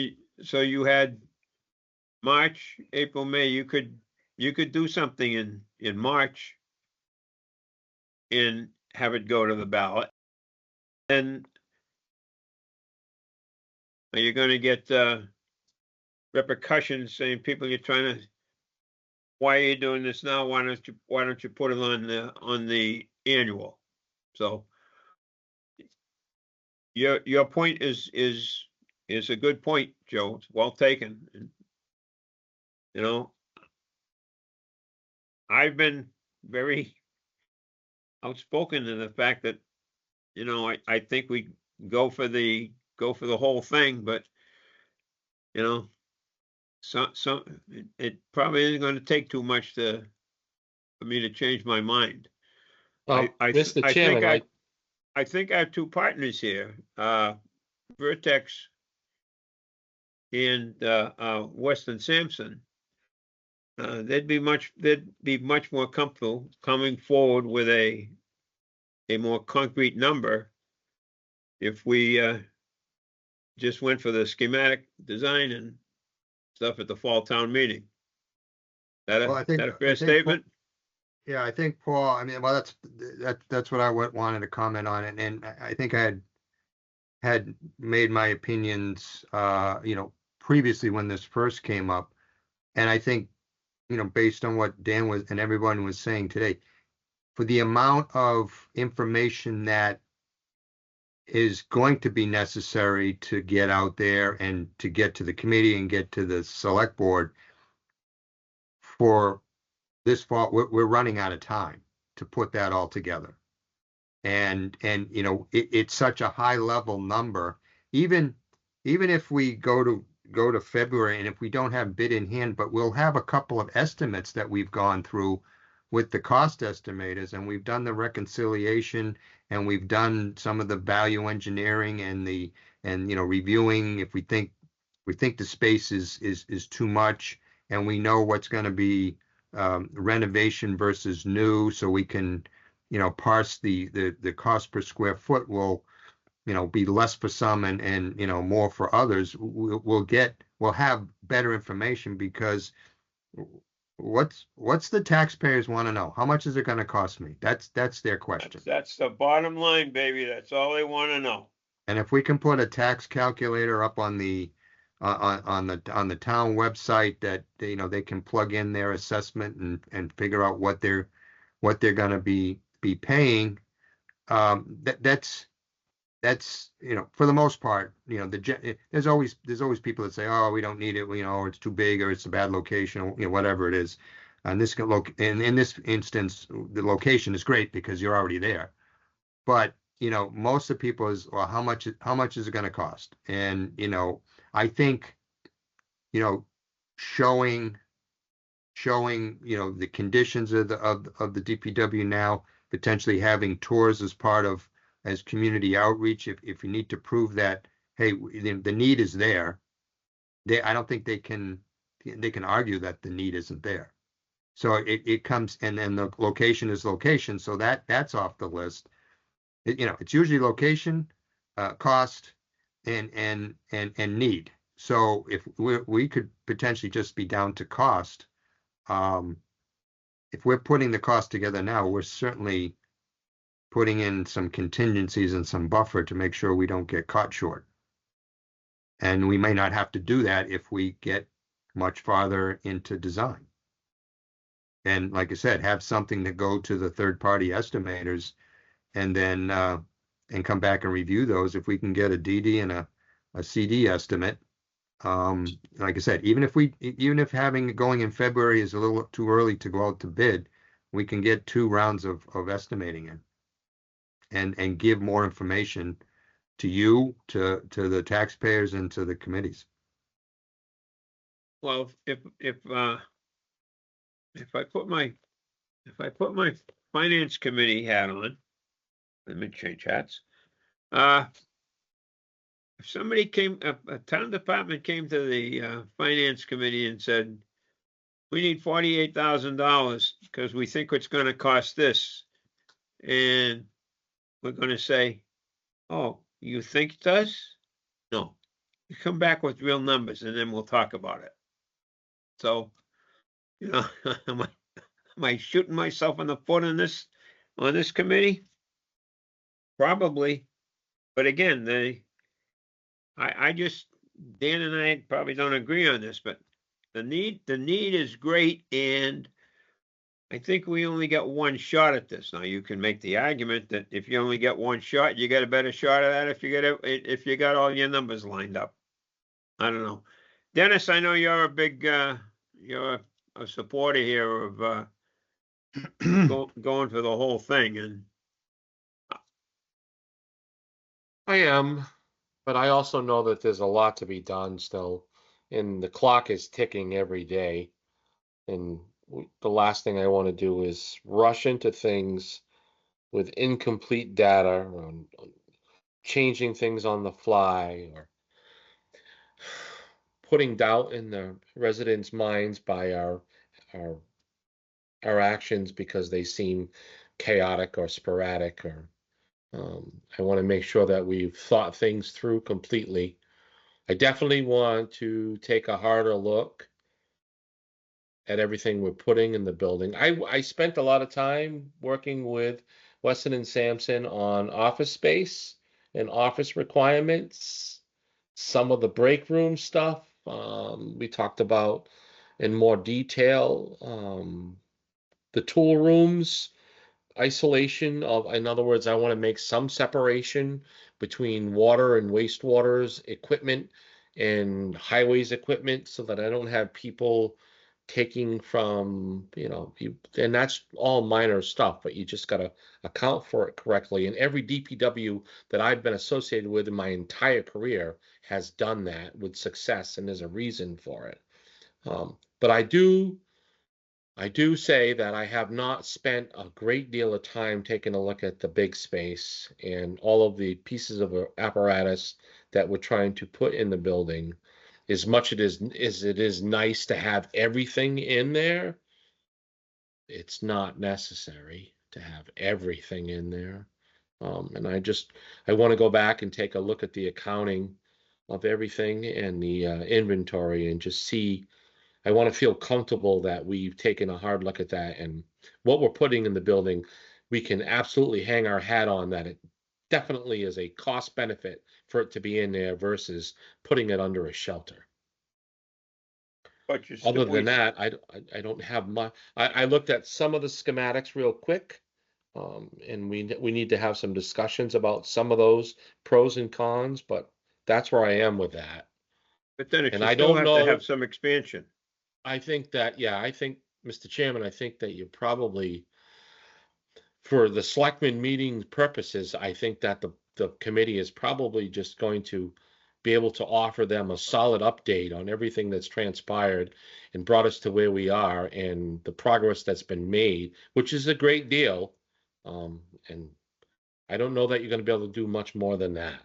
you had March, April, May. You could do something in March and have it go to the ballot. And are you going to get repercussions saying people you're trying to, why are you doing this now? Why don't you put it on the annual? So your point is a good point, Joe. It's well taken. And, you know, I've been very outspoken in the fact that, you know, I think we go for the whole thing, but you know, it probably isn't going to take too much for me to change my mind. Mr. Chairman, I think our two partners here, Vertex and Weston Sampson, they'd be much more comfortable coming forward with a more concrete number if we just went for the schematic design and stuff at the fall town meeting. Well, I think- that a I fair think statement? Yeah, I think, Paul, I mean, well, that's what I wanted to comment on, and I think I had made my opinions, previously when this first came up. And I think, based on what Dan was and everyone was saying today, for the amount of information that is going to be necessary to get out there and to get to the committee and get to the select board for this fall, we're running out of time to put that all together. And it's such a high level number, even if we go to February, and if we don't have bid in hand, but we'll have a couple of estimates that we've gone through with the cost estimators, and we've done the reconciliation, and we've done some of the value engineering and reviewing if we think the space is too much, and we know what's going to be renovation versus new, so we can parse the cost per square foot will be less for some and more for others. We'll have better information, because what's the taxpayers want to know? How much is it going to cost me? That's their question. That's the bottom line, baby. That's all they want to know. And if we can put a tax calculator up on the on the town website that they can plug in their assessment and figure out what they're going to be paying, that's for the most part, there's always people that say, oh, we don't need it, it's too big, or it's a bad location, whatever it is. And in this instance, the location is great because you're already there. But most of the people is, well, how much is it going to cost? And I think showing the conditions of the DPW now, potentially having tours as community outreach, if you need to prove that, hey, the need is there, I don't think they can argue that the need isn't there. So it comes, and then the location is location, so that's off the list. It's usually location, cost, and need. So if we could potentially just be down to cost, if we're putting the cost together now, we're certainly putting in some contingencies and some buffer to make sure we don't get caught short. And we may not have to do that if we get much farther into design. And like I said, have something to go to the third-party estimators, and then and come back and review those. If we can get a DD and a CD estimate, like I said, even if going in February is a little too early to go out to bid, we can get 2 rounds of estimating in, and give more information to you, to the taxpayers, and to the committees. Well, if I put my finance committee hat on, let me change hats. If somebody a town department came to the finance committee and said, we need $48,000 because we think it's going to cost this, and we're going to say, oh, you think it does? No, you come back with real numbers, and then we'll talk about it. So, am I shooting myself in the foot on this committee? Probably, but again, Dan and I probably don't agree on this, but the need is great, and I think we only got one shot at this. Now, you can make the argument that if you only get one shot, you got a better shot at that if you got all your numbers lined up. I don't know. Dennis, I know you're a big you're a supporter here of going for the whole thing, and I am, but I also know that there's a lot to be done still, and the clock is ticking every day. And the last thing I want to do is rush into things with incomplete data, or changing things on the fly, or putting doubt in the residents' minds by our actions because they seem chaotic or sporadic, or I want to make sure that we've thought things through completely. I definitely want to take a harder look at everything we're putting in the building. I spent a lot of time working with Weston and Sampson on office space and office requirements. Some of the break room stuff we talked about in more detail. The tool rooms, isolation of, in other words, I want to make some separation between water and wastewaters equipment and highways equipment so that I don't have people taking from, and that's all minor stuff, but you just got to account for it correctly. And every DPW that I've been associated with in my entire career has done that with success, and there's a reason for it. But I do say that I have not spent a great deal of time taking a look at the big space and all of the pieces of apparatus that we're trying to put in the building. As much as it is nice to have everything in there, it's not necessary to have everything in there. And I want to go back and take a look at the accounting of everything and the inventory and just see. I want to feel comfortable that we've taken a hard look at that, and what we're putting in the building, we can absolutely hang our hat on that it definitely is a cost benefit for it to be in there versus putting it under a shelter. But Other than that, I don't have much. I looked at some of the schematics real quick, and we need to have some discussions about some of those pros and cons, but that's where I am with that. But then it And should I still don't have to know. have some expansion. I think that, Mr. Chairman, I think that you probably, for the selectmen meeting purposes, I think that the committee is probably just going to be able to offer them a solid update on everything that's transpired and brought us to where we are and the progress that's been made, which is a great deal. And I don't know that you're going to be able to do much more than that.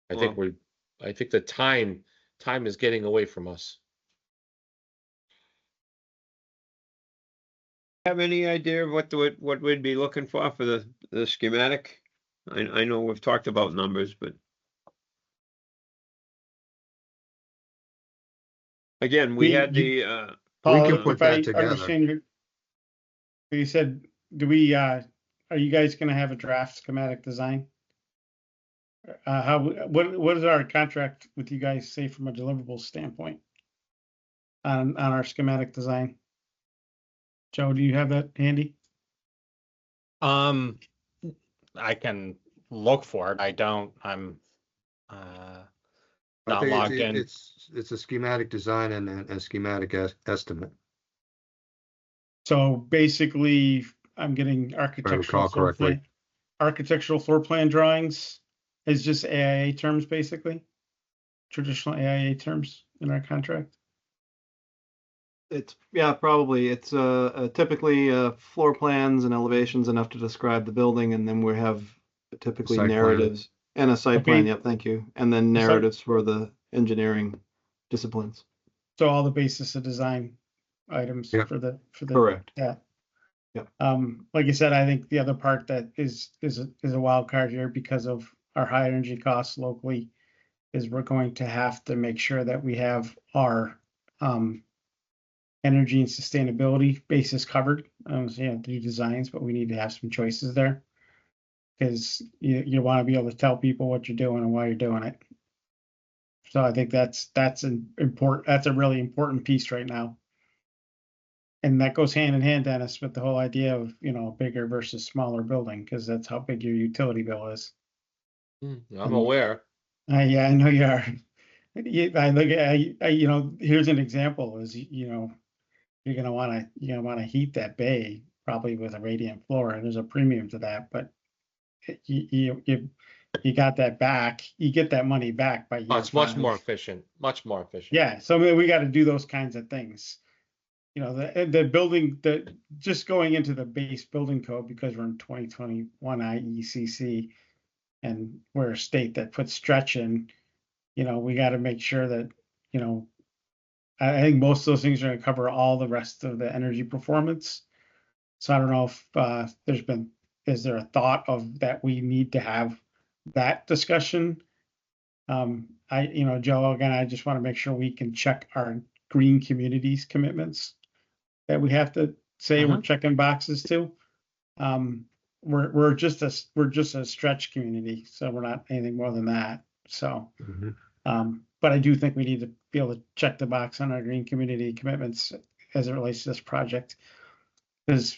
I think the time is getting away from us. Have any idea of what we'd be looking for the schematic? I know we've talked about numbers, but again, we had the Paul, can put if that I together. understand you said, are you guys gonna have a draft schematic design? What does our contract with you guys say from a deliverable standpoint on our schematic design? Joe, do you have that handy? I can look for it. I don't. I'm I not think logged in. it's a schematic design and a schematic estimate, So basically, I'm getting if I architectural recall correctly. floor plan drawings is just AIA terms, basically. Traditional AIA terms in our contract. It's, probably. It's typically floor plans and elevations enough to describe the building, and then we have typically Site plan. narratives and a site plan. Okay. Yep, thank you. And then narratives for the engineering disciplines. So all the basis of design items Yeah. for the Correct. Yeah. Yep. Like I said, I think the other part that is a wild card here because of our high energy costs locally is we're going to have to make sure that we have our energy and sustainability basis covered. Do designs, but we need to have some choices there because you want to be able to tell people what you're doing and why you're doing it. So I think that's a really important piece right now. And that goes hand in hand, Dennis, with the whole idea of, bigger versus smaller building, because that's how big your utility bill is. I'm aware. Yeah, I know you are. I look at, here's an example is, you're gonna wanna heat that bay probably with a radiant floor, and there's a premium to that, but you got that back, you get that money back by year It's much 5. more efficient, much more efficient. Yeah, so I mean, we got to do those kinds of things. The building, just going into the base building code because we're in 2021 IECC and we're a state that puts stretch in. we got to make sure that, I think most of those things are going to cover all the rest of the energy performance. So I don't know if is there a thought of that we need to have that discussion? Joe, again, I just want to make sure we can check our green communities commitments that we have to say we're checking boxes to. We're just a stretch community, so we're not anything more than that. So, but I do think we need to be able to check the box on our green community commitments as it relates to this project. Because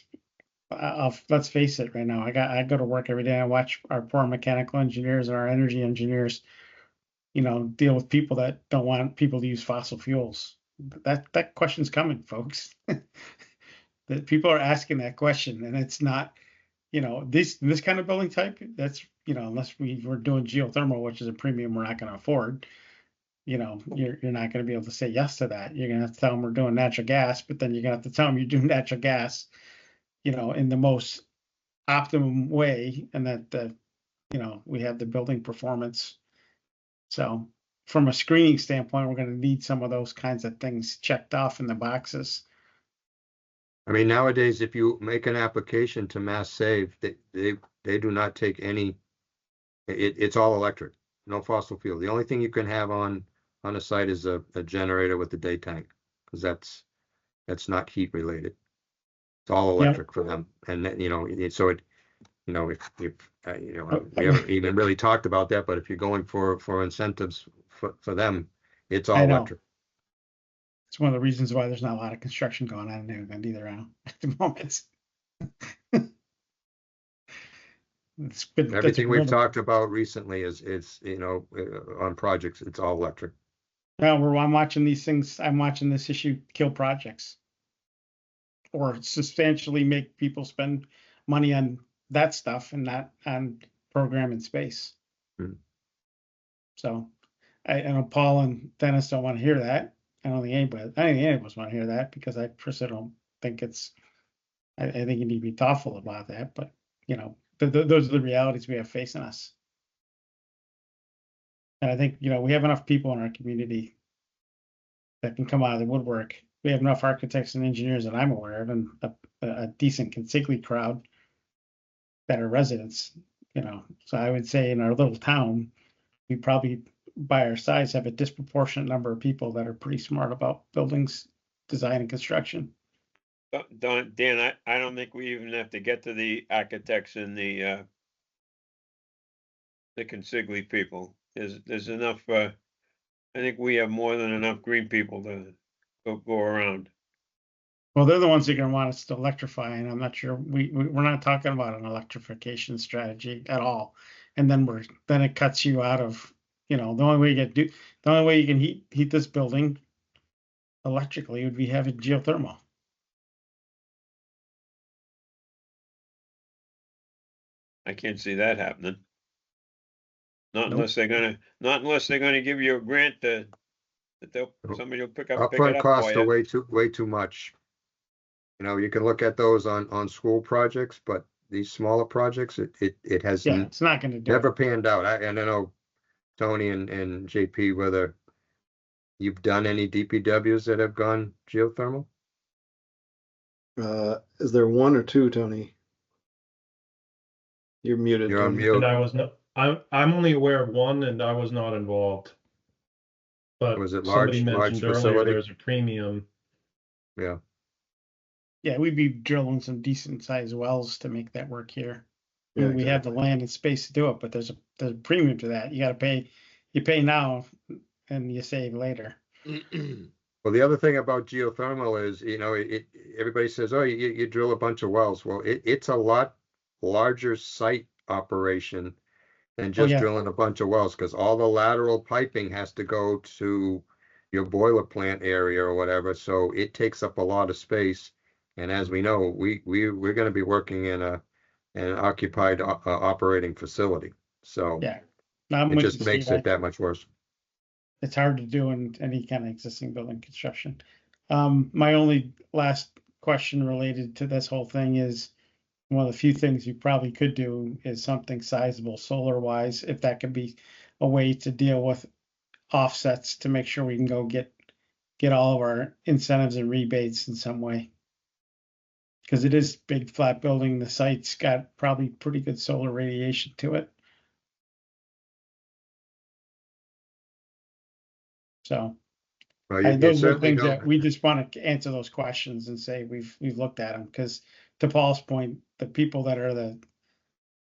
let's face it, right now I go to work every day. I watch our poor mechanical engineers and our energy engineers, deal with people that don't want people to use fossil fuels. That question's coming, folks. That people are asking that question, and it's not, this kind of building type. That's unless we're doing geothermal, which is a premium we're not going to afford. You're not going to be able to say yes to that. You're going to have to tell them we're doing natural gas, but then you're going to have to tell them you're doing natural gas, in the most optimum way, and that we have the building performance. So from a screening standpoint, we're going to need some of those kinds of things checked off in the boxes. I mean, nowadays, if you make an application to Mass Save, they do not take any. It's all electric, no fossil fuel. The only thing you can have on a site is a generator with a day tank, because that's not heat related. It's all electric for them, and so it, if we haven't even really talked about that, but if you're going for incentives for them, it's all electric. It's one of the reasons why there's not a lot of construction going on in New England either at the moment. Everything we've talked about recently is on projects, it's all electric. Well, I'm watching these things. I'm watching this issue kill projects, or substantially make people spend money on that stuff and not on program in space. So I know Paul and Dennis don't want to hear that. I don't think any of us want to hear that, because I personally don't think I think you need to be thoughtful about that. But those are the realities we have facing us. And I think we have enough people in our community that can come out of the woodwork. We have enough architects and engineers that I'm aware of, and a decent consigliere crowd that are residents. So I would say in our little town, we probably, by our size, have a disproportionate number of people that are pretty smart about buildings, design, and construction. Dan, I don't think we even have to get to the architects and the consigliere people. There's enough. I think we have more than enough green people to go around. Well, they're the ones that are going to want us to electrify, and I'm not sure we're not talking about an electrification strategy at all. And then it cuts you out of the only way you can heat this building electrically would be having geothermal. I can't see that happening. Not unless they're gonna give you a grant that somebody will pick it up Upfront costs for are you. way too much. You can look at those on school projects, but these smaller projects, it has it's not going to do never it. panned out. I don't know, Tony and JP, whether you've done any DPWs that have gone geothermal? Is there one or two, Tony? You're muted. You're on Tony. mute. And I was not. I'm only aware of one, and I was not involved. But Was it somebody large mentioned earlier facility? there's a premium. Yeah. Yeah, we'd be drilling some decent sized wells to make that work here. Yeah, We have the land and space to do it, but there's a premium to that. You got to pay. You pay now, and you save later. Well, the other thing about geothermal is, everybody says, oh, you drill a bunch of wells. Well, it's a lot larger site operation than just drilling a bunch of wells, because all the lateral piping has to go to your boiler plant area or whatever. So it takes up a lot of space. And as we know, we're going to be working in an occupied operating facility. So it just makes it that much worse. It's hard to do in any kind of existing building construction. My only last question related to this whole thing is, one of the few things you probably could do is something sizable solar wise, if that could be a way to deal with offsets to make sure we can go get all of our incentives and rebates in some way. Because it is big flat building, the site's got probably pretty good solar radiation to it. So Well, you those are the certainly things don't- that we just want to answer those questions and say we've looked at them. Because to Paul's point, the people that are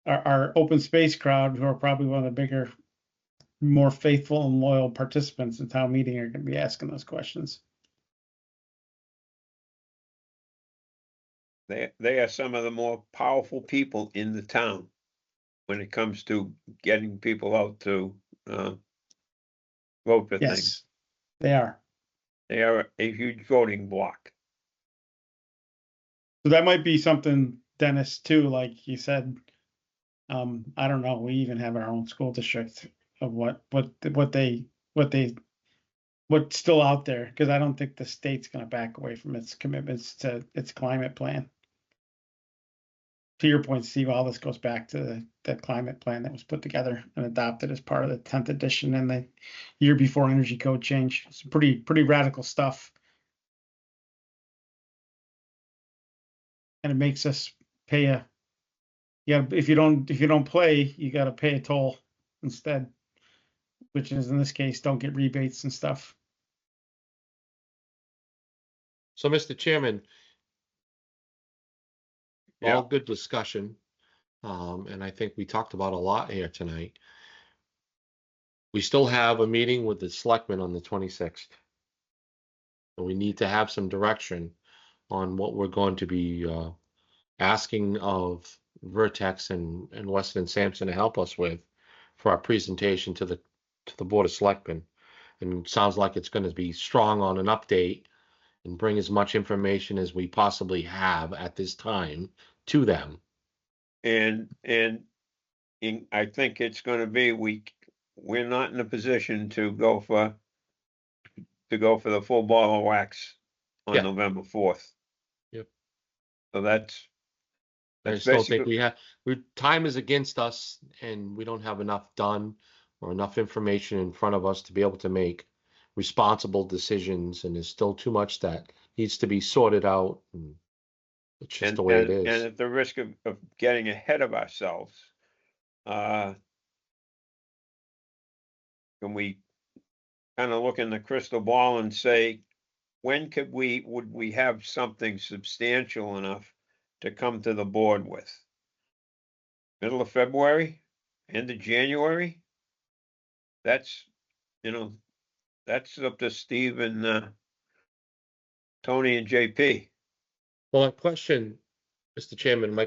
our open space crowd, who are probably one of the bigger, more faithful and loyal participants in town meeting, are going to be asking those questions. They are some of the more powerful people in the town when it comes to getting people out to vote for things. Yes, they are. They are a huge voting bloc. So that might be something, Dennis, too, like you said. I don't know. We even have our own school district of what's still out there, because I don't think the state's going to back away from its commitments to its climate plan. To your point, Steve, all this goes back to the climate plan that was put together and adopted as part of the 10th edition and the year before energy code change. It's pretty radical stuff. And it makes us pay if you don't play, you got to pay a toll instead, which is in this case, don't get rebates and stuff. So, Mr. Chairman, Yeah. all good discussion. And I think we talked about a lot here tonight. We still have a meeting with the selectmen on the 26th. And we need to have some direction on what we're going to be asking of Vertex and Weston and Sampson to help us with for our presentation to the Board of Selectmen. And it sounds like it's going to be strong on an update and bring as much information as we possibly have at this time to them. And I think it's going to be, we're not in a position to go for the full ball of wax on Yeah. November 4th. Yep. So that's I just don't think basically, time is against us, and we don't have enough done or enough information in front of us to be able to make responsible decisions, and there's still too much that needs to be sorted out. And it's just the way it is. And at the risk of getting ahead of ourselves, can we kind of look in the crystal ball and say, when would we have something substantial enough to come to the board with? Middle of February, end of January? That's up to Steve and Tony and JP. Well, my question, Mr. Chairman,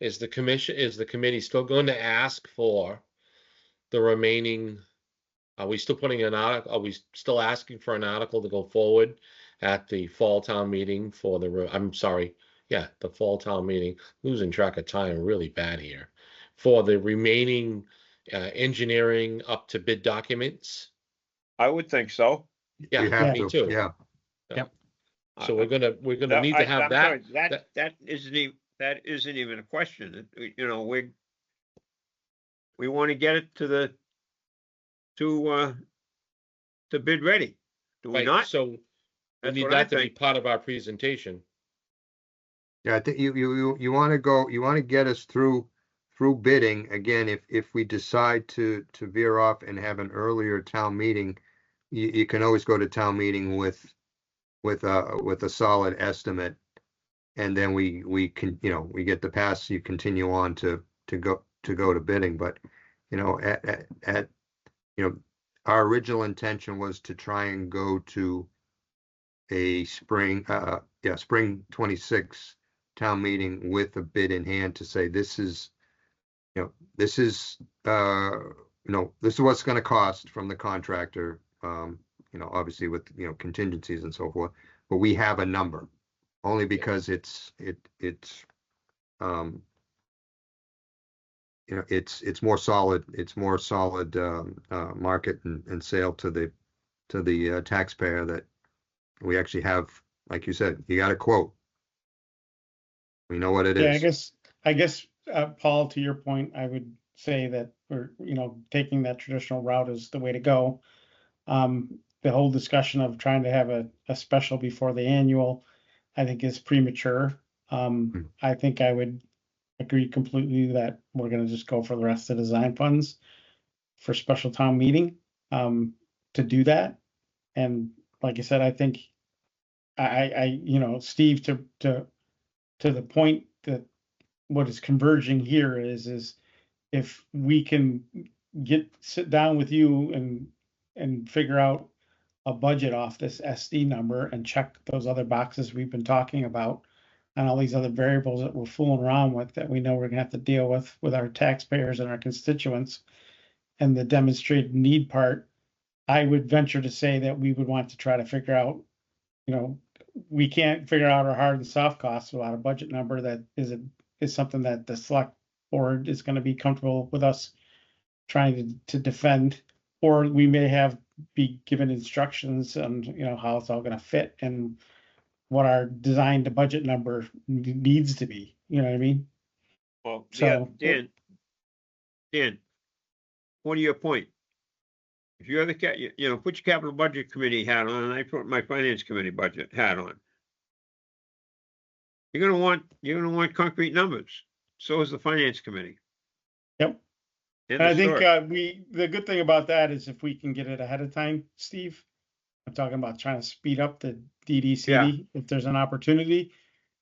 is the committee still going to ask for the remaining? Are we still putting an article? Are we still asking for an article to go forward at the fall town meeting for the fall town meeting? Losing track of time really bad here. For the remaining engineering up to bid documents? I would think so. Yeah, You have me to, too. yeah. Yep. So we're gonna need to have I'm that. sorry, that isn't even a question. We want to get it to bid ready. Do we Right, not? so we That's need what I that to be think. part of our presentation. Yeah, I think you want to get us through bidding. Again, if we decide to veer off and have an earlier town meeting, you can always go to town meeting with a solid estimate, and then we can, we get the pass, you continue on to go to bidding. But at our original intention was to try and go to a spring 26 town meeting with a bid in hand to say this is this is what's going to cost from the contractor, obviously with contingencies and so forth, but we have a number only because it's more solid, market and sale to the taxpayer, that we actually have, like you said, you got a quote. We know what it is. I guess, Paul, to your point, I would say that we're, taking that traditional route is the way to go. The whole discussion of trying to have a special before the annual, I think is premature. I think I would agree completely that we're gonna just go for the rest of the design funds for special town meeting, to do that. And like I said, I think Steve, to the point that what is converging here is if we can sit down with you and figure out a budget off this SD number and check those other boxes we've been talking about and all these other variables that we're fooling around with that we know we're gonna have to deal with our taxpayers and our constituents, and the demonstrated need part, I would venture to say that we would want to try to figure out, we can't figure out our hard and soft costs without a budget number that is something that the select board is going to be comfortable with us trying to defend, or we may be given instructions on, how it's all going to fit and what our design to budget number needs to be. You know what I mean? Well, So- yeah, Dan, what to your point? If you're the put your capital budget committee hat on, and I put my finance committee budget hat on. You're gonna want concrete numbers. So is the finance committee. Yep. And And I think historic. the good thing about that is if we can get it ahead of time, Steve. I'm talking about trying to speed up the DDCD if there's an opportunity,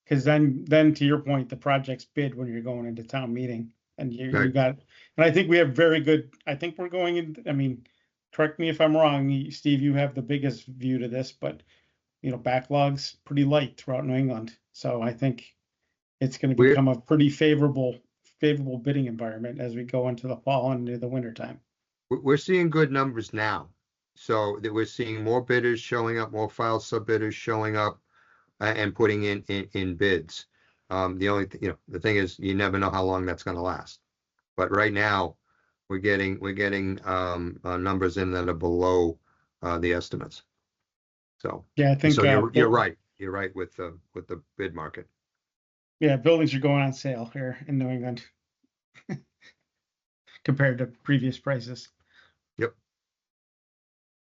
because then to your point, the project's bid when you're going into town meeting, and you Right. got. And I think we have very good. I think we're going in. I mean, correct me if I'm wrong, Steve. You have the biggest view to this, but backlog's pretty light throughout New England, so I think it's going to We're- become a pretty favorable bidding environment as we go into the fall and into the winter time. We're seeing good numbers now. So that we're seeing more bidders showing up, more file sub bidders showing up and putting in bids. The only, the thing is you never know how long that's going to last. But right now we're getting numbers in that are below the estimates. So, Yeah, I think so you're right. You're right with the bid market. Yeah, buildings are going on sale here in New England compared to previous prices.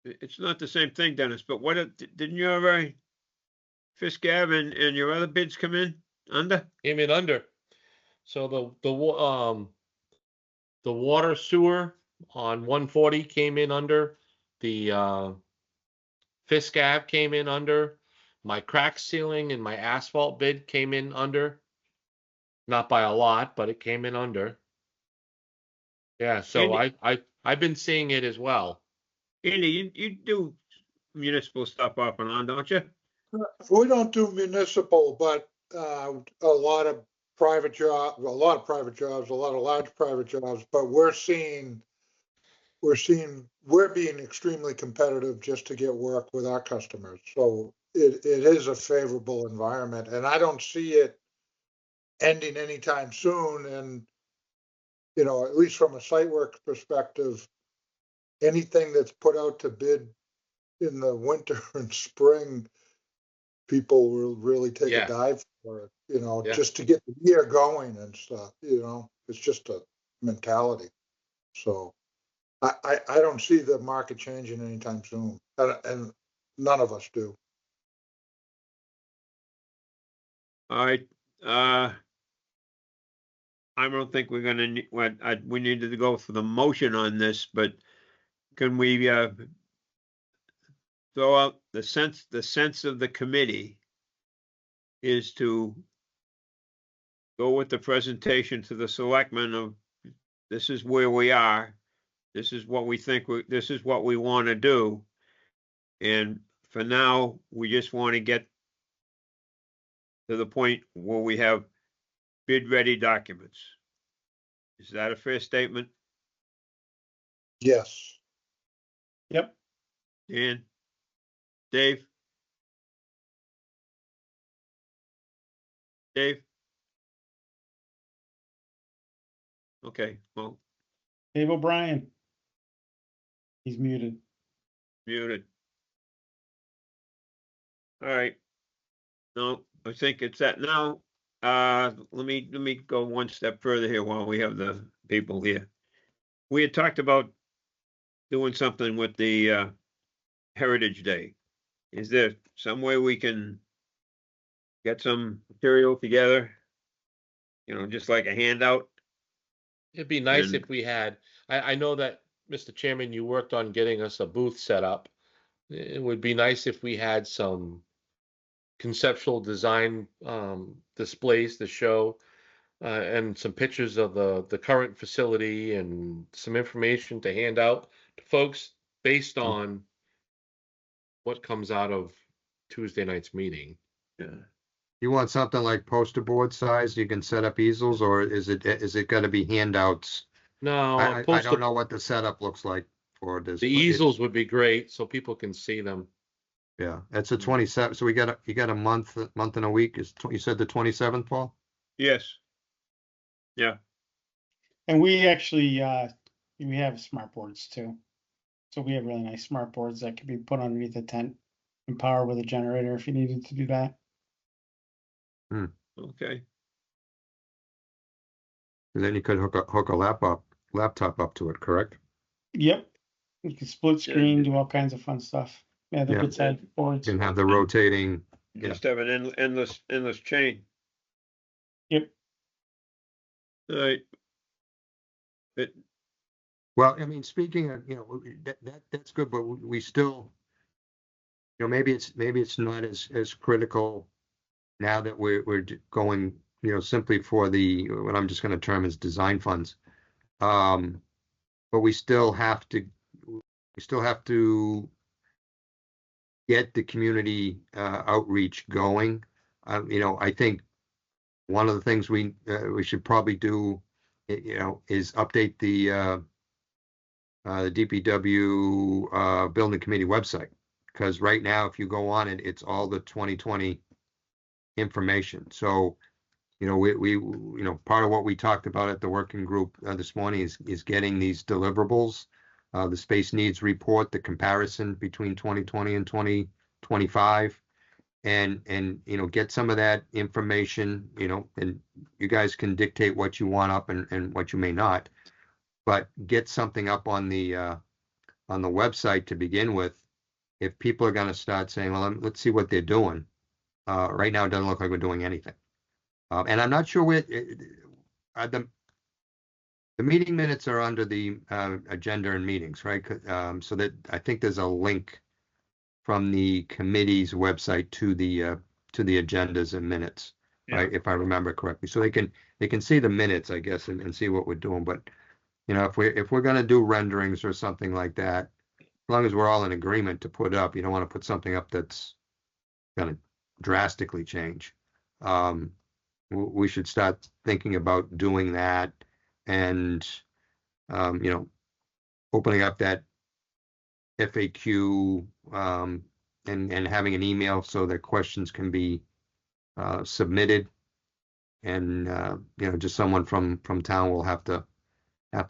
It's not the same thing, Dennis, but didn't your Fisk Ave and your other bids come in under? Came in under. So the water sewer on 140 came in under. The Fisk Ave came in under. My crack ceiling and my asphalt bid came in under. Not by a lot, but it came in under. Yeah, so Andy- I've been seeing it as well. Andy, you do municipal stuff off and on, don't you? We don't do municipal, but a lot of private jobs, a lot of large private jobs, but we're being extremely competitive just to get work with our customers. So it is a favorable environment, and I don't see it ending anytime soon. And, at least from a site work perspective, anything that's put out to bid in the winter and spring, people will really take Yeah. a dive for it, Yeah. just to get the year going and stuff, it's just a mentality. So I don't see the market changing anytime soon, and none of us do. All right, I don't think we're gonna need, we needed to go for the motion on this, but can we, throw out the sense of the committee is to go with the presentation to the selectmen of, this is where we are, this is what we think, this is what we want to do. And for now, we just want to get to the point where we have bid-ready documents. Is that a fair statement, Yes. Yep. Dan? Dave? Dave? Okay, well, Dave O'Brien. He's muted. muted. All right. No, I think it's that now. Let me go one step further here while we have the people here. We had talked about doing something with the Heritage Day. Is there some way we can get some material together? You know, just like a handout? It'd be nice And- if we had, I know that, Mr. Chairman, you worked on getting us a booth set up. It would be nice if we had some conceptual design displays to show and some pictures of the current facility and some information to hand out to folks based on what comes out of Tuesday night's meeting. Yeah. You want something like poster board size? You can set up easels, or is it gonna be handouts? No, I poster- don't know what the setup looks like for this. the but easels would be great so people can see them. Yeah, it's a 27, so you got a month and a week, you said the 27th, Paul? Yes. Yeah, And we actually, we have smart boards too. So we have really nice smart boards that can be put underneath the tent and power with a generator if you needed to do that. okay. And then you could hook a laptop up to it, correct? Yep. You can split screen, do all kinds of fun stuff. Yeah, they're Yeah. good size boards. You can have the rotating, Yeah. Just have an endless chain. Yep. All right. It, well, I mean, speaking of, that's good, but we still, maybe it's not as critical now that we're going, simply for what I'm just gonna term as design funds. But we still have to get the community outreach going. I think one of the things we should probably do, is update the DPW Building Committee website, because right now, if you go on it, it's all the 2020 information. So, we part of what we talked about at the working group this morning is getting these deliverables, the space needs report, the comparison between 2020 and 2025, and get some of that information, and you guys can dictate what you want up and what you may not, but get something up on the website to begin with. If people are going to start saying, well, let's see what they're doing. Right now, it doesn't look like we're doing anything. And I'm not sure the meeting minutes are under the agenda and meetings, right? So that I think there's a link from the committee's website to the agendas and minutes, right? If I remember correctly, so they can see the minutes, I guess, and see what we're doing. But if we're going to do renderings or something like that, as long as we're all in agreement to put up, you don't want to put something up that's going to drastically change. We should start thinking about doing that, and opening up that FAQ, and having an email so that questions can be submitted, and just someone from town will have to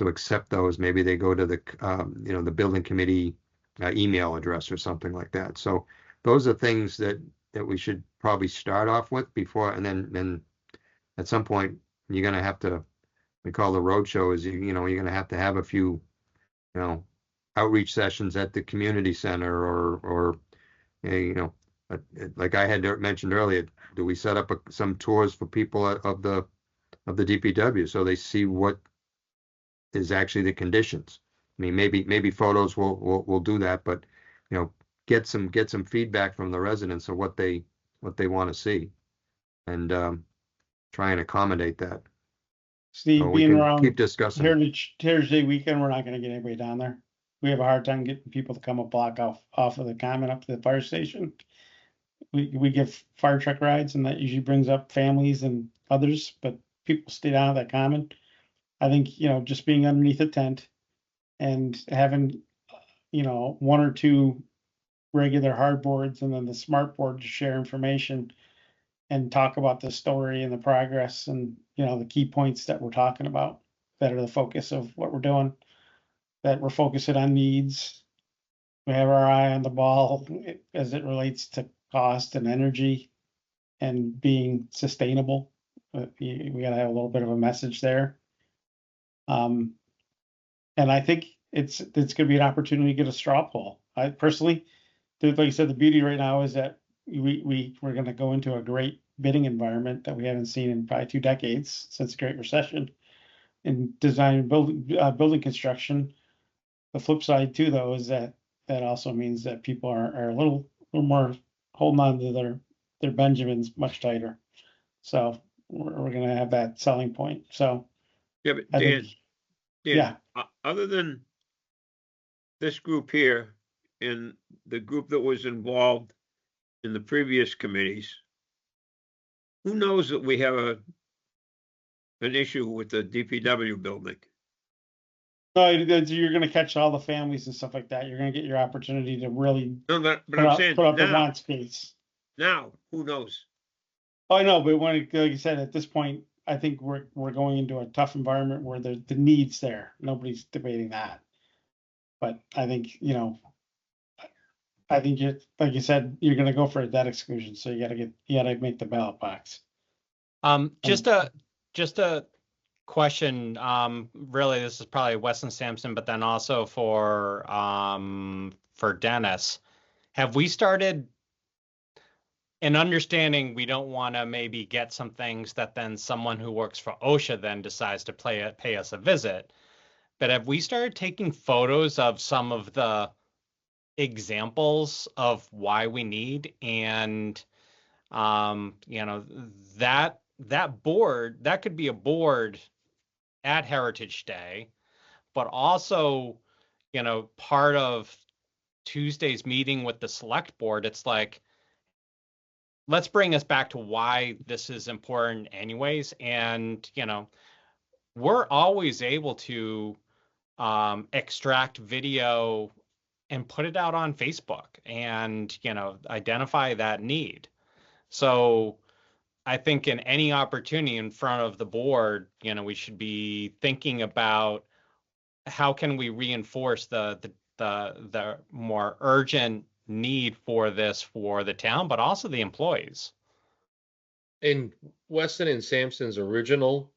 accept those. Maybe they go to the building committee email address or something like that. So those are things that we should probably start off with before, and then at some point you're going to have to, we call the roadshow, is you're going to have a few outreach sessions at the community center, or like I had mentioned earlier, do we set up some tours for people of the DPW so they see what is actually the conditions? I mean, maybe photos will do that, but get some feedback from the residents of what they want to see, and try and accommodate that. Steve, So we being can around keep discussing. Heritage Day weekend, we're not gonna get anybody down there. We have a hard time getting people to come a block off of the common up to the fire station. We give fire truck rides, and that usually brings up families and others, but people stay down at that common. I think, just being underneath a tent and having, one or two regular hardboards and then the smart board to share information and talk about the story and the progress and, the key points that we're talking about that are the focus of what we're doing, that we're focusing on needs. We have our eye on the ball as it relates to cost and energy and being sustainable. We got to have a little bit of a message there. And I think it's going to be an opportunity to get a straw poll. I personally, like you said, the beauty right now is that we're going to go into a great bidding environment that we haven't seen in probably 2 decades since the Great Recession in design and building construction. The flip side too, though, is that also means that people are a little more holding on to their Benjamins much tighter. So we're going to have that selling point. So Yeah, but I Dan, think, Dan, other than this group here and the group that was involved in the previous committees, who knows that we have an issue with the DPW building? no, you're going to catch all the families and stuff like that. You're going to get your opportunity to really No, but put I'm out, saying put out the now, want space. now, who knows? Oh, I know, but like you said, at this point, I think we're going into a tough environment where the need's there. Nobody's debating that. But I think, I think you, like you said, you're going to go for a debt exclusion, so you got to make the ballot box. Just a question. Really, this is probably Weston Sampson, but then also for Dennis. Have we started? In understanding, we don't want to maybe get some things that then someone who works for OSHA then decides to pay us a visit. But have we started taking photos of some of the examples of why we need? And that board, that could be a board at Heritage Day, but also, part of Tuesday's meeting with the select board, it's like, let's bring us back to why this is important anyways. And, we're always able to extract video and put it out on Facebook and, identify that need. So I think in any opportunity in front of the board, we should be thinking about how can we reinforce the more urgent need for this for the town, but also the employees. In Weston and Sampson's original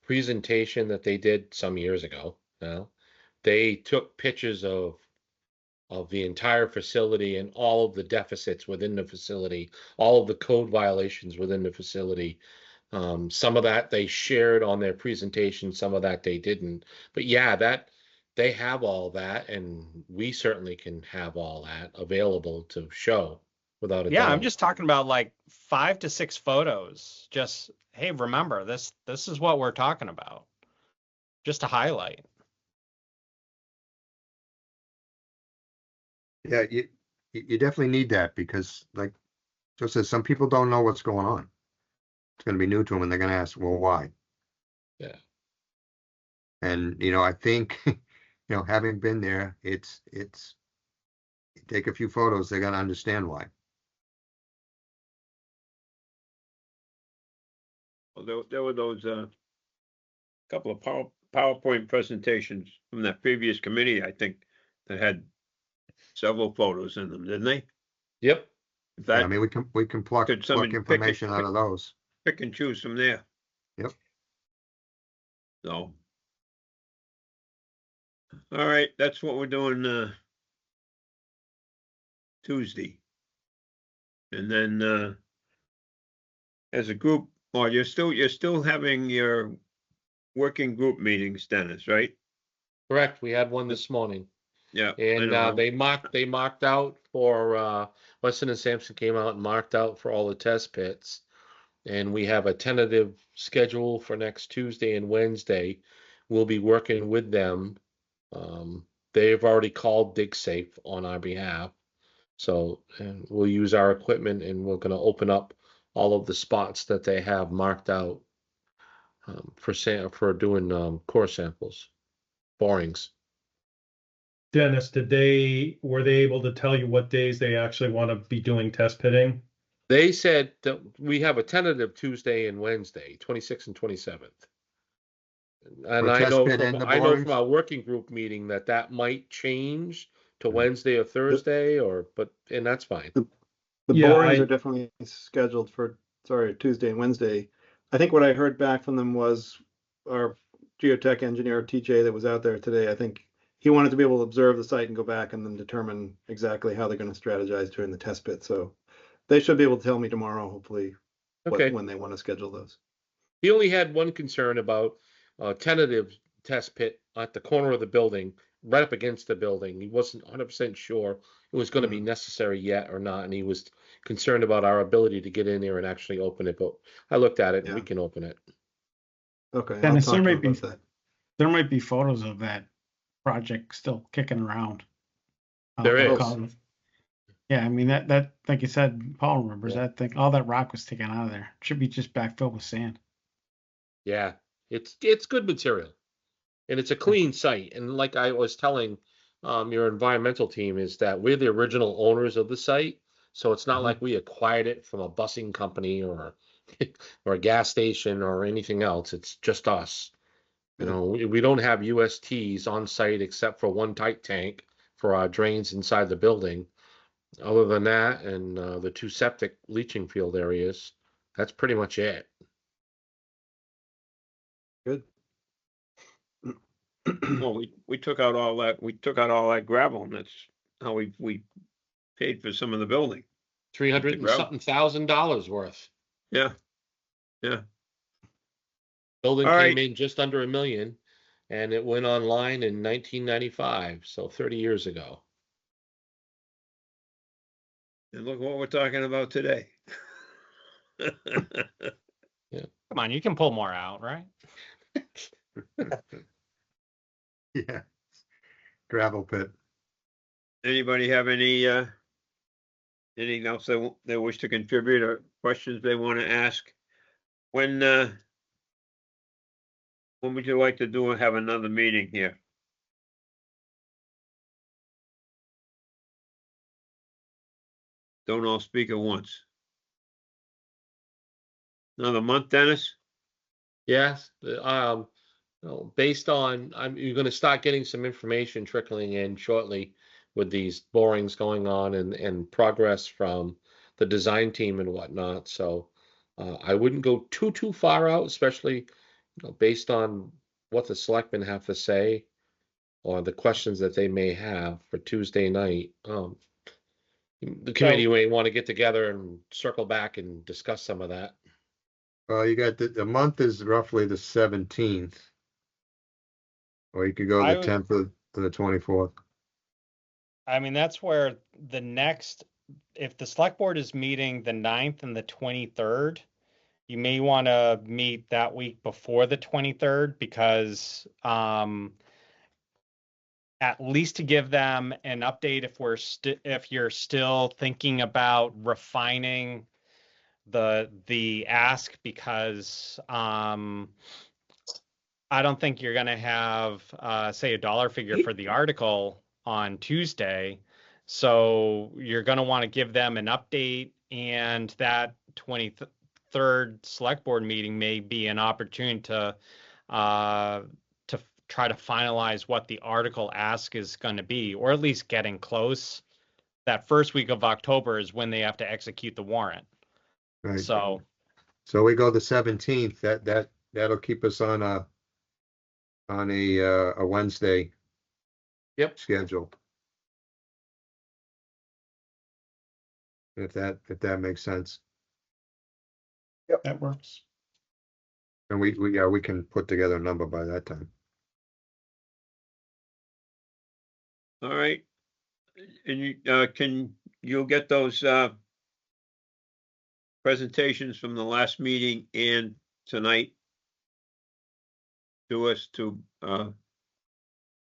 presentation that they did some years ago now, they took pictures of the entire facility and all of the deficits within the facility, all of the code violations within the facility. Some of that they shared on their presentation, some of that they didn't. But yeah, that they have all that, and we certainly can have all that available to show without a doubt. I'm just talking about like 5 to 6 photos. Just, hey, remember this is what we're talking about. Just to highlight. Yeah, you definitely need that because, like Joe says, some people don't know what's going on. It's going to be new to them, and they're going to ask, "Well, why?" Yeah. And I think, having been there, it's you take a few photos, they're going to understand why. Well, there were those couple of PowerPoint presentations from that previous committee, I think, that had several photos in them, didn't they? Yep. In Yeah, I fact, mean, we can pluck could someone information out of those. pick and choose from there. Yep. So, all right, that's what we're doing Tuesday. And then as a group, or you're still having your working group meetings, Dennis, right? Correct. We had one this morning. Yeah. And they marked out for Weston and Sampson came out and marked out for all the test pits. And we have a tentative schedule for next Tuesday and Wednesday. We'll be working with them. They've already called DigSafe on our behalf. So and we'll use our equipment, and we're going to open up all of the spots that they have marked out for doing core samples, borings. Dennis, were they able to tell you what days they actually want to be doing test pitting? They said that we have a tentative Tuesday and Wednesday, 26th and 27th. And I know from our working group meeting that might change to Wednesday or Thursday, and that's fine. The borings are definitely scheduled for Tuesday and Wednesday. I think what I heard back from them was our geotech engineer TJ that was out there today. I think he wanted to be able to observe the site and go back and then determine exactly how they're going to strategize during the test pit. So they should be able to tell me tomorrow, hopefully, Okay. when they want to schedule those. He only had one concern about a tentative test pit at the corner of the building, right up against the building. He wasn't 100% sure it was going to be necessary yet or not, and he was concerned about our ability to get in there and actually open it. But I looked at it, and we Yeah. can open it. Okay, I'll Dennis, talk there to him might be about that. there might be photos of that project still kicking around. There I'll is. call it. Yeah, I mean that like you said, Paul remembers Yeah. that thing. All that rock was taken out of there. Should be just backfilled with sand. Yeah, it's good material, and it's a clean site. And like I was telling your environmental team, is that we're the original owners of the site, so it's not like we acquired it from a busing company or or a gas station or anything else. It's just us. You know, we don't have USTs on site except for one tight tank for our drains inside the building. Other than that, and the two septic leaching field areas, that's pretty much it. Good. Well, we took out all that, gravel, and that's how we paid for some of the building. 300 and gravel. something $1,000 worth. Yeah, yeah. Building All came right. in just under $1 million, and it went online in 1995, so 30 years ago. And look what we're talking about today. Come on, you can pull more out, right? Yeah. Gravel pit. Anybody have anything else they wish to contribute or questions they want to ask? When would you like to have another meeting here? Don't all speak at once. Another month, Dennis? Yes, based on, you're going to start getting some information trickling in shortly with these borings going on and progress from the design team and whatnot. So I wouldn't go too far out, especially based on what the selectmen have to say or the questions that they may have for Tuesday night. The committee may want to get together and circle back and discuss some of that. Well, you got the month is roughly the 17th. Or you could go I the would- 10th to the 24th. I mean, that's where the next, if the select board is meeting the 9th and the 23rd, you may want to meet that week before the 23rd because at least to give them an update if you're still thinking about refining the ask, because I don't think you're going to have say a dollar figure for the article on Tuesday. So you're going to want to give them an update, and that 23rd select board meeting may be an opportunity to try to finalize what the article ask is going to be, or at least getting close. That first week of October is when they have to execute the warrant. Right. So we go the 17th. That'll keep us on a Wednesday. Yep. Schedule. If that makes sense. That works. And we can put together a number by that time. All right. And you'll get those presentations from the last meeting and tonight to us to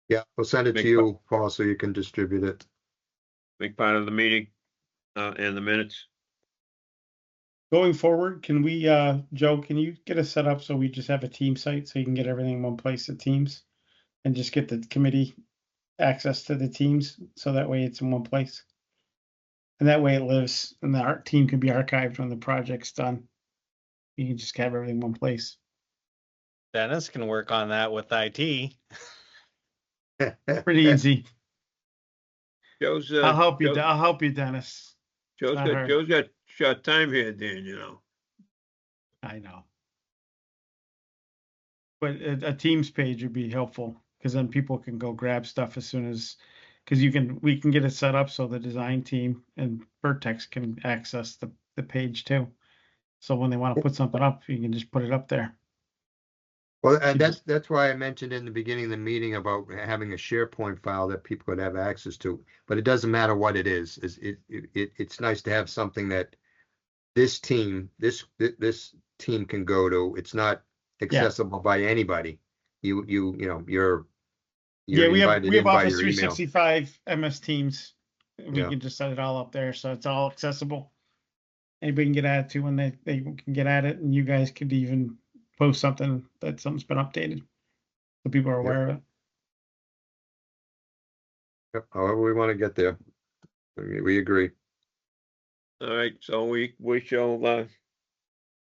Yeah, we'll send it Make to you, Paul, so you can distribute it. make part of the meeting and the minutes. Going forward, can we, Joe, can you get us set up so we just have a team site so you can get everything in one place at Teams? And just get the committee access to the teams so that way it's in one place. And that way it lives and the art team can be archived when the project's done. You can just have everything in one place. Dennis can work on that with IT. Pretty easy. Joe's I'll help you. I'll help you, Dennis. Joe's not got hard. Joe's got short time here, Dan, you know. I know. But a Teams page would be helpful because then people can go grab stuff as soon as, because we can get it set up so the design team and Vertex can access the page too. So when they want to put something up, you can just put it up there. Well, and She that's why I mentioned in the beginning of the meeting about having a SharePoint file that people could have access to. But it doesn't matter what it is. It's nice to have something that this team can go to. It's not accessible by anybody. You're Yeah, we have invited in by Office your email. 365 MS Teams. We Yeah. can just set it all up there, so it's all accessible. Anybody can get at it to when they can get at it, and you guys could even post something that something's been updated, so people are aware of it. Yep, however we want to get there. We agree. All right, so we shall,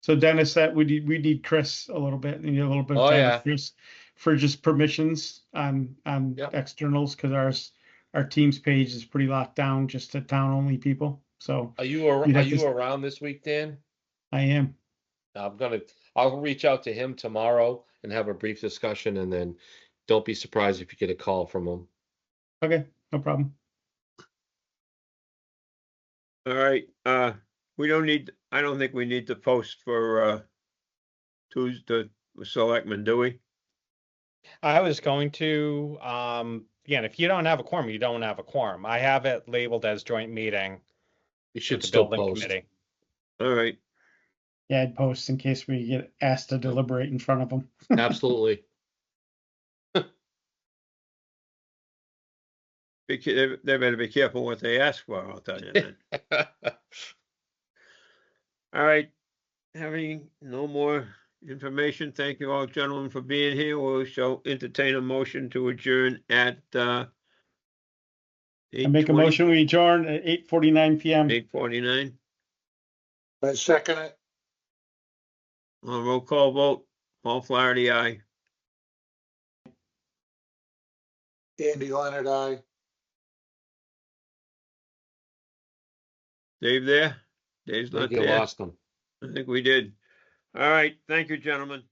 So Dennis, that we need Chris a little bit, need a little bit of Oh, time yeah. with Chris for just permissions on Yep. externals, because our Teams page is pretty locked down just to town only people. So Are you You'd have to- around this week, Dan? I am. I'll reach out to him tomorrow and have a brief discussion, and then don't be surprised if you get a call from him. Okay, no problem. all right, I don't think we need to post for, Tuesday, selectmen, do we? I was going to, again, if you don't have a quorum, you don't have a quorum. I have it labeled as joint meeting You with should the still building post. committee. All right, Yeah, I'd post in case we get asked to deliberate in front of them. Absolutely. they better be careful what they ask for, I'll tell you that. All right, having no more information, thank you all gentlemen for being here. We shall entertain a motion to adjourn at, I make a motion, we adjourn at 8:49 PM. 8:49. I second it. On roll call vote, Paul Flaherty, aye. Andy Leonard, aye. Dave there? Dave's I not think you there. lost him. I think we did. All right, thank you, gentlemen.